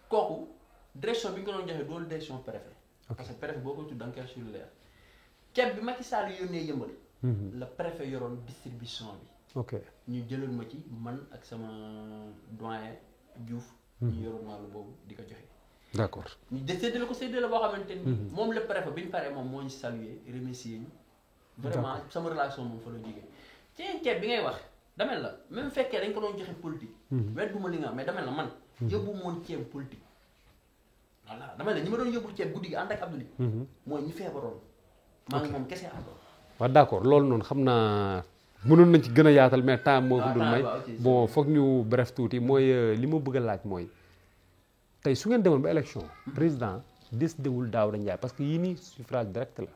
kooku direction bi nga doon joxe doolu direction préfet. parce que préfet boo ko tudd da nga koy sur leer ceeb bi Macky Sall yónnee yëmbal. la préfet yoroon distribution bi. ok ñu jëloon ma ci man ak sama doyen Diouf. ñu yoroon wàllu boobu di ko joxe. d'accord ñu séddale ko séddale boo xamante ni. moom le préfet bi ñu paree moom moo ñu saluer remercier ñu. vraiment sama relation moom fa la jógee. ceeb bi ngay wax damel la même fekkee dañ ko doon joxe politique. wedduma li nga mais damel la man. yóbbu moon ceeb politique. voilà damel la ñi ma doon yóbbul ceeb guddi gi ànd ak Abdoulaye. mooy ñi feebaroon. maa ngi moom kese àndoon. waaw d'accord loolu noonu xam naa. mënoon nañ ci gën a yaatal mais temps moo ko dul may bon foog ñu bref tuuti mooy li ma bëgg a laaj mooy tey su ngeen demoon ba élection président décidé wul Daouda Ndiaye parce que yii nii suffrage direct la.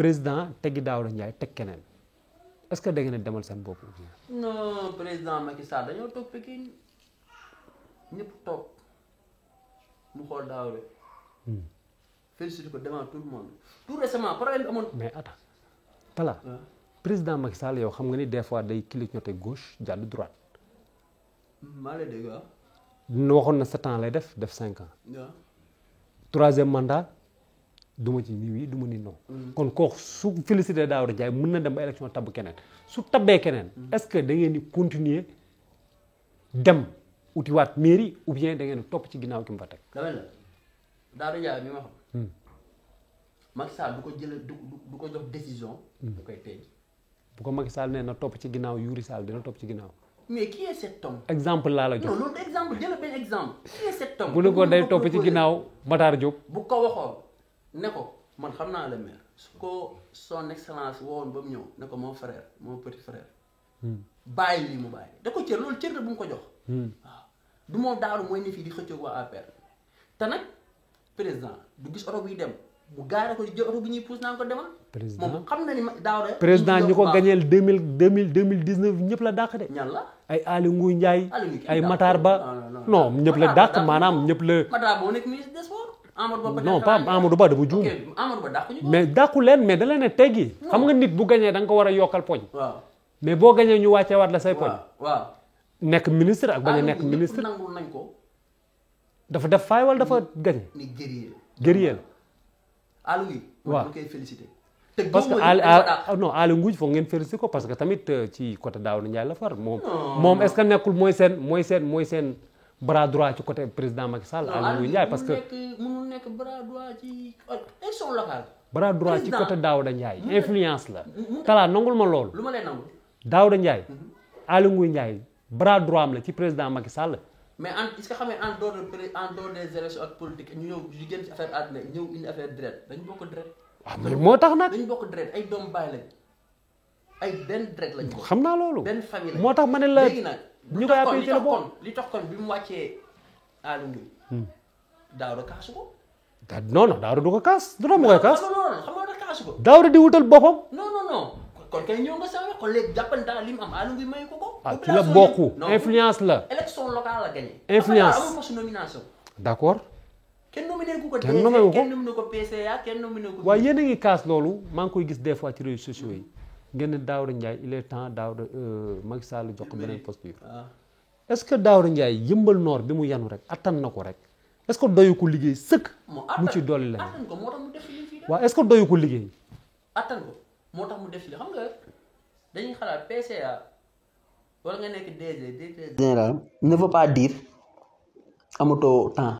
président teggi Daouda Ndiaye teg keneen est-ce que da ngeen a demal seen bopp. non président Macky Sall dañoo toog Pikine ñëpp toog mu xool Daouda. félicité ko devant tout le monde. tout récemment problème amoon. mais attends Talla. président Macky Sall yow xam nga ni des fois day clignoter gauche jàdd droite. maa lay dégg waaw. waxoon na 7 ans lay def 5 ans. waaw. 3e mandat du ma ci ni oui du ma ni non. kon kooku su félicité Daouda Ndiaye mën na dem ba élection tabb keneen su tabbee keneen. est-ce que da ngeen di continuer dem utiwaat mairie ou bien da ngeen di topp ci ginnaaw ki mu fa teg. dama la Daouda Ndiaye mi ma xam. Macky Sall du ko jël du ko jox décision. bu koy tey. bu ko Macky Sall nee na topp ci ginnaaw Youri Sall dina topp ci ginnaaw. mais qui est cet homme. exemple laa la jox. non loolu exemple jël benn exemple. qui est cet homme. bu ne ko day topp ci ginnaaw Matar Diop. bu ko waxoon ne ko man xam naa le maire su ko son excellence wowoon ba mu ñëw ne ko mon frère mon petit frère. bàyyi lii mu bàyyi da ko cër loolu cër la bu mu ko jox. waaw du moom daaru mooy ne fii di xëccoo waa APR te nag président du gis oto buy dem mu gaare ko di jël oto bu ñuy pousse naan ko demal. président moom xam na ni Daouda. président ñi ko gañeel 2019 ñëpp la dàq de. ñan la. ay Aly Ngouille Ndiaye. Aly Ngouille ay Matar Ba. non ñëpp la dàq maanaam ñëpp la. Matar Ba nekk ministre des sports. Amadou Ba non pas Amadou Ba dafa juum. ok Amadou Ba dàq ñu ko. mais dàqu leen mais da leen ne teggi. xam nga nit bu gañee da nga ko war a yokkal poñ. waaw mais boo gañee ñu wàccee waat la say poñ. waaw nekk ministre ak bañ a nekk ministre. nangul nañ ko. dafa def faay wala dafa gañe. ni guerrier. guerrier. Aly Ngouille. waaw ñu koy félicité. te parce que Aly Ngouille foog ngeen félicité ko parce que tamit ci côté Daouda Ndiaye la far moom est-ce que nekkul mooy seen bras droit ci côté président Macky Sall. Aly Ngouille Ndiaye parce que mënul nekk bras droit ci élection locale. bras droit ci côté Daouda Ndiaye influence la. Talla nangul ma loolu. lu ma lay nangul. Daouda Ndiaye. Aly Ngouille Ndiaye bras droit am la ci président Macky Sall. mais est-ce que xam nga en dehors des élections ak politique ñu ñëw ñu génn ci affaire àdduna ñëw indi affaire deret dañu bokk deret. waaw mais moo tax nag. dañu bokk deret ay doomu baay lañ ay benn deret lañ bokk. xam naa loolu. benn famille lañ moo tax ma ne la léegi nag. ñu koy appelé ci la bokk li tax kon bi mu wàccee Aly Ngouille. Daouda kaasu ko. non Daouda du ko kaas du doon mu koy kaas. xam nga kaasu ko. Daouda di wutal boppam. non kon kay ñëw nga saa kon léegi jàppante li mu am Aly Ngouille mayu ko ko. ah ci la bokku influence la. élection locale la gagné. influence amul poste nomination. d'accord. kenn nominé ku ko. kenn nominé ko kenn nominé ko PCA kenn nominé ko. waaye yéen a ngi kaas loolu maa ngi koy gis des fois ci réseaux sociaux yi ngeen ne Daouda Ndiaye il est temps Daouda Macky Sall jox ko beneen posture. est-ce que Daouda Ndiaye yëmbal noor bi mu yanu rek attan na ko rek est-ce que doyu ko liggéey sëkk. mu ci dolli la attan ko moo tax mu def li fii. waaw est-ce que doyu ko liggéey. attan ko moo tax mu def li xam nga dañuy xalaat PCA wala nga nekk DG général ne veut pas dire amatoo temps.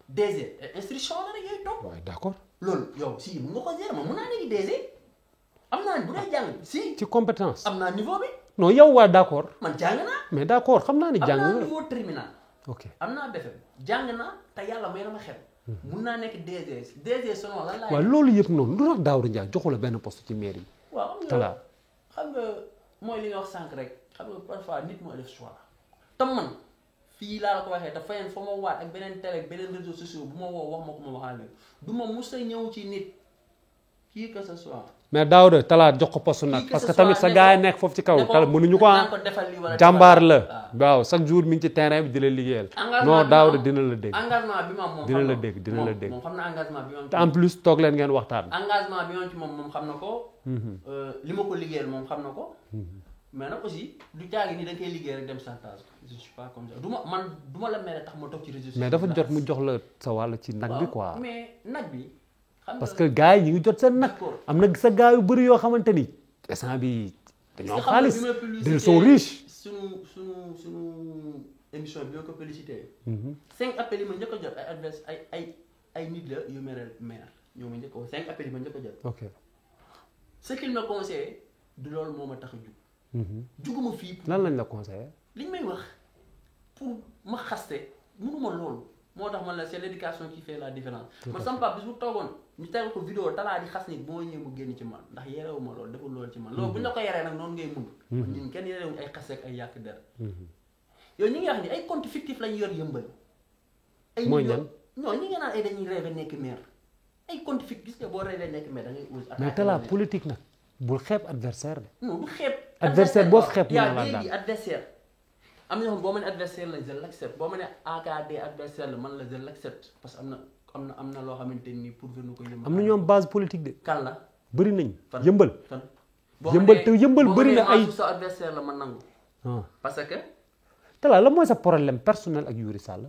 DG instruction la rek yooyu topp. waaw d'accord. loolu yow si mun nga ko gérer man mun naa nekk DG am naa bu dee jàng si. ci compétence. am naa niveau bi. non yow waa d'accord. man jàng naa. mais d'accord xam naa ni jàng am nga. naa niveau terminal. ok am naa BFEM jàng naa te yàlla may na ma xel. mun naa nekk DG selon lan laay. waaw loolu yëpp noonu lu tax Daouda Ndiaye joxu la benn poste ci mairie yi. waaw xam nga mooy li nga wax sànq rek xam nga parfois nit moo def choix te man fii laa la ko waxee te fayen fa ma waat ak beneen télé ak beneen réseaux sociaux bu ma woo wax ma ko ma waxaale du ma mus a ñëw ci nit kii que ce soit. mais Daouda Talla jox ko poste nag parce que tamit sa gars yi nekk foofu ci kaw Talla mënuñu ko jàmbaar la waaw chaque jour mi ngi ci terrain bi di la liggéeyal. non Daouda dina la dégg. engagement bi moom dina la dégg dina la dégg. moom xam na engagement bi moom. te en plus toog leen ngeen waxtaan. engagement bi moom ci moom xam na ko. li ma ko liggéeyal moom xam na ko. mais nag aussi du caagi ni da nga koy liggéey rek dem chantage je suis pas comme ça du ma la mere tax ma toog ci réseaux sociaux. mais dafa jot mu jox la sa wàll ci nag bi quoi. mais nag bi. parce que gars yi ñu ngi jot seen nag. am na sa gars yu bëri yoo xamante ni. instant bi dañoo am xaalis ils sont riches. sunu émission bi ñoo ko publicité. 5 appels yi ma njëkk a jot ay adverse ay nit la yu mere maire ñoo ma njëkk a 5 appels yi ma njëkk a jot. ok ce qu'il me conseille du loolu moo ma tax a jug. juguma fii. lan lañ la conseillé. liñ may wax pour ma xaste mënuma loolu moo tax man la c'est l'éducation qui fait la différence. man sama papa bis bu toogoon ñu tegal ko vidéo Talla di xas nit bu ma ñëwee mu génn ci man ndax yerewuma loolu deful loolu ci man. loolu bu ñu la ko yeree nag noonu ngay mun. ñun kenn yerewuñu ay xas ak ay yàq der. yow ñi ngi wax ni ay compte fictif lañ yor yëmbal. ay mooy ñan non ñi nga naan ay dañuy rêvé nekk maire ay compte fictif gis nga boo rêvé nekk maire da ngay ose. mais Talla politique nag bul xeeb adversaire de. non du xeeb. adversaire boo fi xeeb mu yaa la léegi adversaire am na ñoo xam boo ma ne adversaire la je l'accepte boo ma ne AKD adversaire la man la je l'accepte parce que am na loo xamante ni pour que nu ko yëmbal. am na ñoom base politique de. kan la bëri nañ. fan yëmbal. fan yëmbal te yëmbal bëri na ay. sa adversaire la man nangu. parce que. Talla la mooy sa problème personnel ak Youri Sall.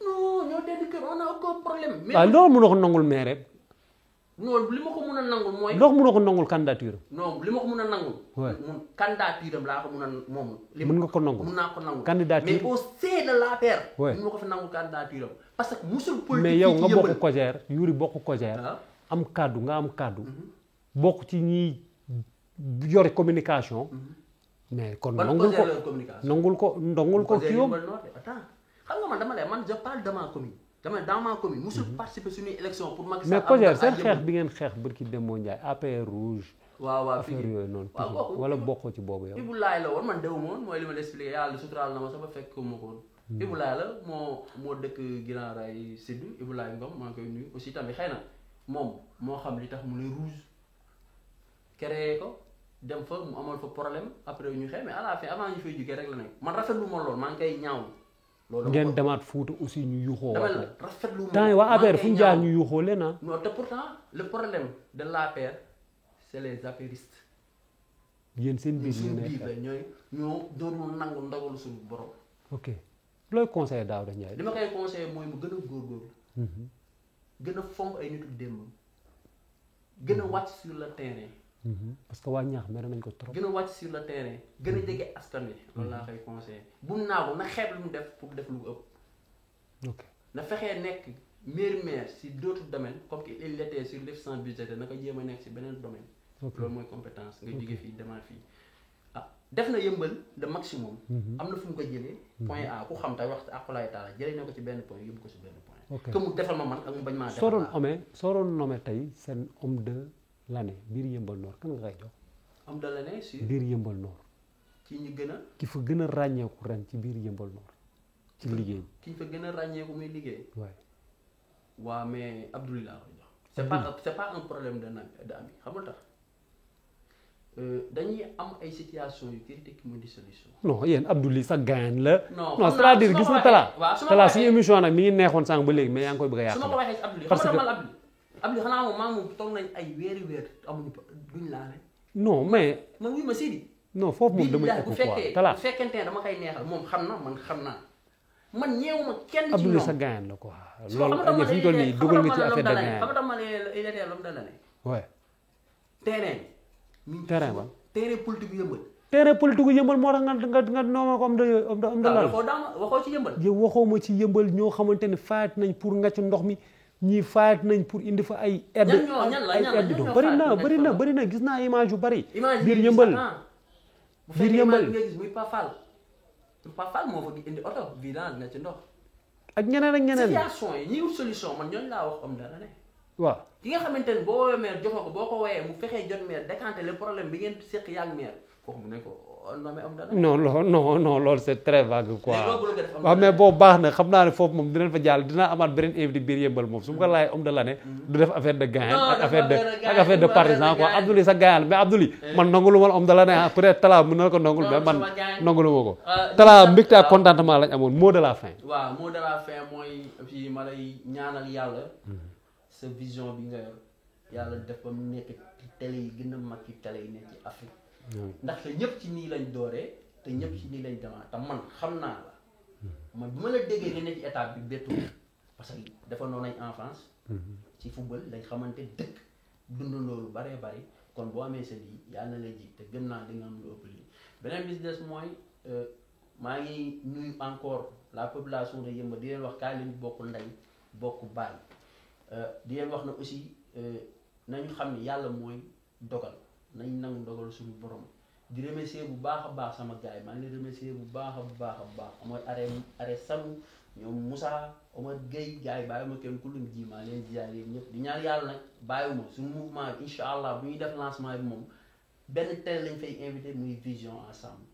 non ñoo dend kër on a aucun problème. mais waaw loolu mënoo ko nangul maire. non li ma ko mën a nangul mooy. loolu mënoo ko nangul candidature. non li ma ko mën a nangul. mun candidature am laa ko mën a moom. mën nga ko nangul mën naa ko nangul. candidature mais au sein de l'APR. oui mën ma ko fi nangul candidature am parce que musul politique mais yow nga bokk Kogère Youri bokk Kogère. am kàddu nga am kàddu bokk ci ñi yore communication mais kon nangul ko kii yoom attends xam nga man dama lay man je parle de ma commune dama dans ma commune musul participer suñuy élection pour Macky Sall mais Cogère seen xeex bi ngeen xeex bërki Demba Ndiaye APR rouge waaw affaire yooyu noonu wala bokkoo ci boobu yow Ibou Laye la woon man dew moon mooy li ma la expliqué yàlla suturaal na ma sax ba fekk ma ko woon Ibou Laye la moo dëkk Guinaw Rail Sud Ibou Laye Ngom maa ngi koy nuyu aussi tamit xëy na moom moo xam li tax mu ne rouge créé ko dem fa mu amal fa problème après ñu xëy mais à la fin avant ñu fay jógee rek la nekk man rafetlu ma lool maa ngi koy ñaaw loolu ngeen demaat Fuuta aussi ñu yuuxoo dama la rafetlu ma temps yi waa APR fu ñu jaar ñu yuuxoo leen ah non te pourtant le problème de l'APR c'est les apéristes yéen seen biir suñu biir la ñoo doonul nangu ndogalu suñu borom ok looy conseillé Daouda Ndiaye li ma koy conseillé mooy mu gën a góorgóorlu gën a fonk ay nitu démb gën a wàcc sur le terrain parce que waa ñaax mere nañ ko trop gën a wàcc sur le terrain gën a jege askan wi loolu laa koy conseillé bu naagu na xeeb lu mu def pour def lu ëpp ok na fexee nekk maire si d'autres domaines comme il était sur l'excédent budgétaire na ko jéem a nekk si beneen domaine loolu mooy compétence nga jóge fii demaat fii ah def na yëmbal le maximum am na fu mu ko jëlee point A ku xam te wax aqulaay taala jëlee na ko ci benn point yóbbu ko si benn point que mu defal ma man ak mu bañ maa defal soo doon nommé tey seen homme de l'année biir Yeumbeul Nord kan nga koy jox homme de l'année sur biir Yeumbeul Nord ci ñu gën a ki fa gën a ràññeeku ren ci biir Yeumbeul Nord ci liggéey ki ñu fa gën a ràññeeku muy liggéey waay waaw mais Abdoulaye laa koy jox c'est pas un problème de ami xam nga tax dañuy am ay situation yu critique mu di solution non yéen Abdoulaye sa gaañ la non c'est-à-dire gis nga Talla suñu émission nag mi ngi neexoon sànq ba léegi mais yaa ngi koy bëgg a yàq su ma ko waxee si Abdoulaye xam nga man Abdoulaye xanaa moom maa moom toog nañ ay weer amuñu duñ laale non mais man wuy ma Sidi non foofu moom damay ëpp quoi Talla bu fekkente ne dama koy neexal moom xam na man xam naa man ñeewuma kenn ci Abdoulaye sa gaañ la quoi loolu añe fi ñu toll nii dugal nga ci affaire de gaañ xam nga dama ne il était l'homme de l'année ouais terrain ba terrain politique yu Yeumbeul terrain politique yu Yeumbeul moo tax nga nooma ko am de lal waxoo ci Yeumbeul yow waxoo ma ci Yeumbeul ñoo xamante ne faat nañ pour nga ci ndox mi ñii faat nañ pour indi fa ay aide ay aide do bëri na gis naa image yu bëri biir Yeumbeul biir Yeumbeul nga gis muy Pa Fall moo fa indi oto vidange na ci ndox ak ñeneen situation yi ñi wut solution man ñooñu laa wax am dara ne waaw ki nga xamante ne boo woowee maire joxoo ko boo ko woowee mu fexee jot maire décanter le problème bi ngeen seq yaa ngi maire kooku mu ne ko nommé am dara non loolu c'est très vague quoi waaw mais boobu baax na xam naa ne foofu moom dinañ fa jàll dinaa amaat beneen invité biir Yeumbeul moom su ma ko laajee homme de l'année du def affaire de gain ak affaire de partisan quoi Abdoulaye sa gain mais Abdoulaye man nangulu ma homme de l'année peut-être Talla mën na ko nangul mais man nangulu ma ko Talla mbégte ak contentement lañ amoon mot de la fin waaw mot de la fin mooy fii ma lay ñaanal yàlla sa vision bi nga yor yàlla def ba mu nekk ci télé yi gën a mag ci télé yi nekk ci Afrique ndaxte ñëpp ci nii lañ dooree te ñëpp ci nii lañ demaat te man xam naa la man bu ma la déggee nga ne ci étape bi bettu parce que dafa noonu nañ enfance ci football lañ xamante dëkk dund loolu baree bari kon boo amee sa lii yàlla na la ji te gëm naa di nga am lu ëpp lii beneen business mooy maa ngi nuyu encore la population de Yeumbeul di leen wax kaay leen bokk ndey bokk baay di leen wax na aussi nañu xam ne yàlla mooy dogal nañ nangu dogal suñu borom di remercier bu baax a baax sama gars yi maa ngi leen remercier bu baax a baax mooy arrêt Sanu ñoom Moussa Omar Gueye gars yi bàyyi ma kenn ku lim ji maa leen ziar yéen ñëpp di ñaan yàlla nag bàyyiwuma suñu mouvement bi incha allah bu ñuy def lancement bi moom benn télé lañ fay invité muy vision ensemble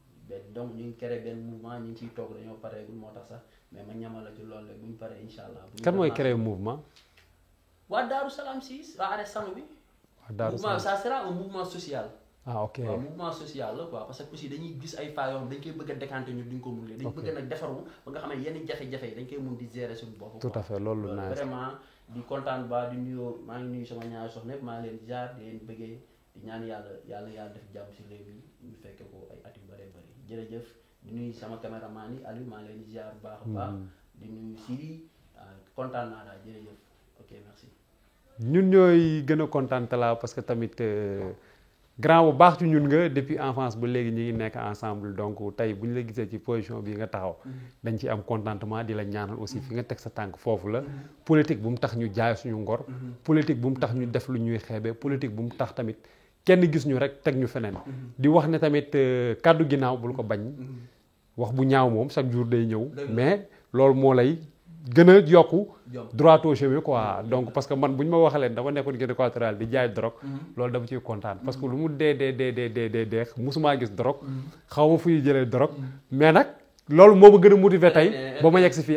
donc ñu ngi créé benn mouvement ñu ngi ciy toog dañoo pareegul moo tax sax mais ma ñamal la ci loolu rek bu ñu paree incha allah. kan mooy créé mouvement. waa Darou Salam 6 waa arrêt Sanu bi. mouvement ça sera un mouvement social. ah ok waaw mouvement social la quoi parce que aussi dañuy gis ay failles yoo xam dañ koy bëgg a décanter ñu duñ ko mun leen. dañ bëgg nag defaru ba nga xam ne yenn jafe-jafe yi dañ koy mun di gérer suñu bopp. tout à fait loolu naa vraiment di kontaan ba di nuyoo maa ngi nuyu sama ñaari soxna yëpp maa ngi leen di jaar di leen bëggee di ñaan yàlla def jàmm si réew mi ñu fekke ko ay at yu bëree bëri jërëjëf di nuyu sama caméraman yi Aliou maa ngi leen di jaar bu baax a baax di nuyu Siri kontaan naa daal jërëjëf ok merci. ñun ñooy gën a kontaan Talla parce que tamit grand bu baax ci ñun nga depuis enfance ba léegi ñu ngi nekk ensemble donc tey bu ñu la gisee ci position bii nga taxaw dañ ci am contentement di la ñaanal aussi fi nga teg sa tànk foofu la politique bu mu tax ñu jaay suñu ngor politique bu mu tax ñu def lu ñuy xeebe politique bu mu tax tamit kenn gis ñu rek teg ñu feneen di wax ne tamit kàddu ginnaaw bul ko bañ wax bu ñaaw moom chaque jour day ñëw mais loolu moo lay gën a yokku droit au chemin quoi donc parce que man bu ñu ma waxalee dama nekkoon Guinée équatoriale di jaay drogue loolu dama ciy kontaan parce que lu mu dee musumaa gis drogue xaw ma fu ñuy jëlee drogue mais nag loolu moo ma gën a motiver tey ba ma yegg si fii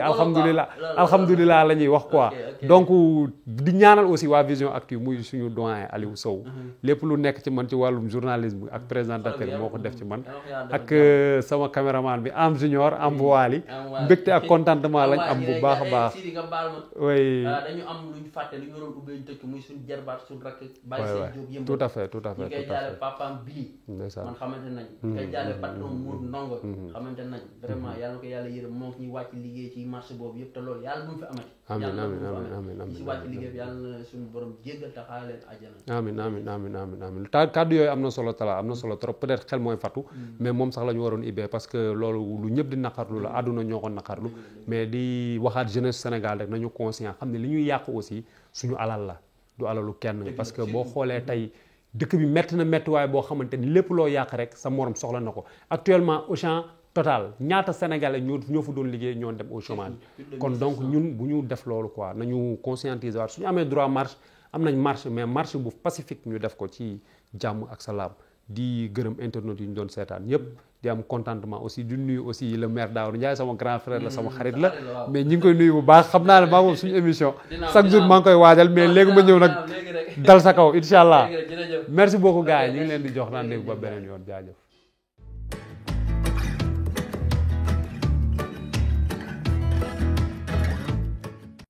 alhamdulilah la ñuy wax quoi donc di ñaanal aussi waa Vision Actu muy suñu doyen Aliou Sow lépp lu nekk ci man ci wàllum journalisme ak présentateur moo ko def ci man ak sama caméraman bi am junior am waali mbégte ak contentement lañ am bu baax a baax si nga baal ma oui dañu am luñ fàtte lu ñu waroon ubbee ñu tëkk muy suñu jarbaat suñu rakk bàyyi seen jóob yëmb tout à fait tout à fait ñu koy jaale papaam bii ndeysaan man xamante nañ ñu koy jaale patron Mour Ndongo xamante nañ yàlla na ko yàlla yërëm moom ñuy wàcc liggéey ci marché boobu yëpp te loolu yàlla bu mu fi amati amiin si wàcc liggéey bi yàlla na suñu borom jéggal te xaare leen àjjana amiin kàddu yooyu am na solo tala am na solo trop peut-être xel mooy fatu mais moom sax la ñu waroon ibbee parce que loolu lu ñëpp di naqarlu la àdduna ñoo ko naqarlu mais di waxaat jeunesse Sénégal rek nañu conscient xam ne li ñuy yàq aussi suñu alal la du alalu kenn parce que boo xoolee tey dëkk bi métti na méttiwaay boo xamante ni lépp loo yàq rek sa morom soxla na ko actuellement Auchan Total ñaata sénégalais ñoo fa doon liggéey ñoo dem au chômage kon donc ñun bu ñu def loolu quoi nañu conscientiser waat suñu amee droit marche am nañ marche mais marche bu pacifique ñu def ko ci jàmm ak salaam di gërëm internet yi ñu doon seetaan yépp di am contentement aussi di nuyu aussi le maire Daouda Ndiaye sama grand frère la sama xarit la mais ñi ngi koy nuyu bu baax xam naa ne maa moom suñu émission chaque jour maa ngi koy waajal mais léegi ma ñëw nag dal sa kaw incha allah merci beaucoup gars yi ñu ngi leen di jox rendez-vous ba beneen yoon jaajëf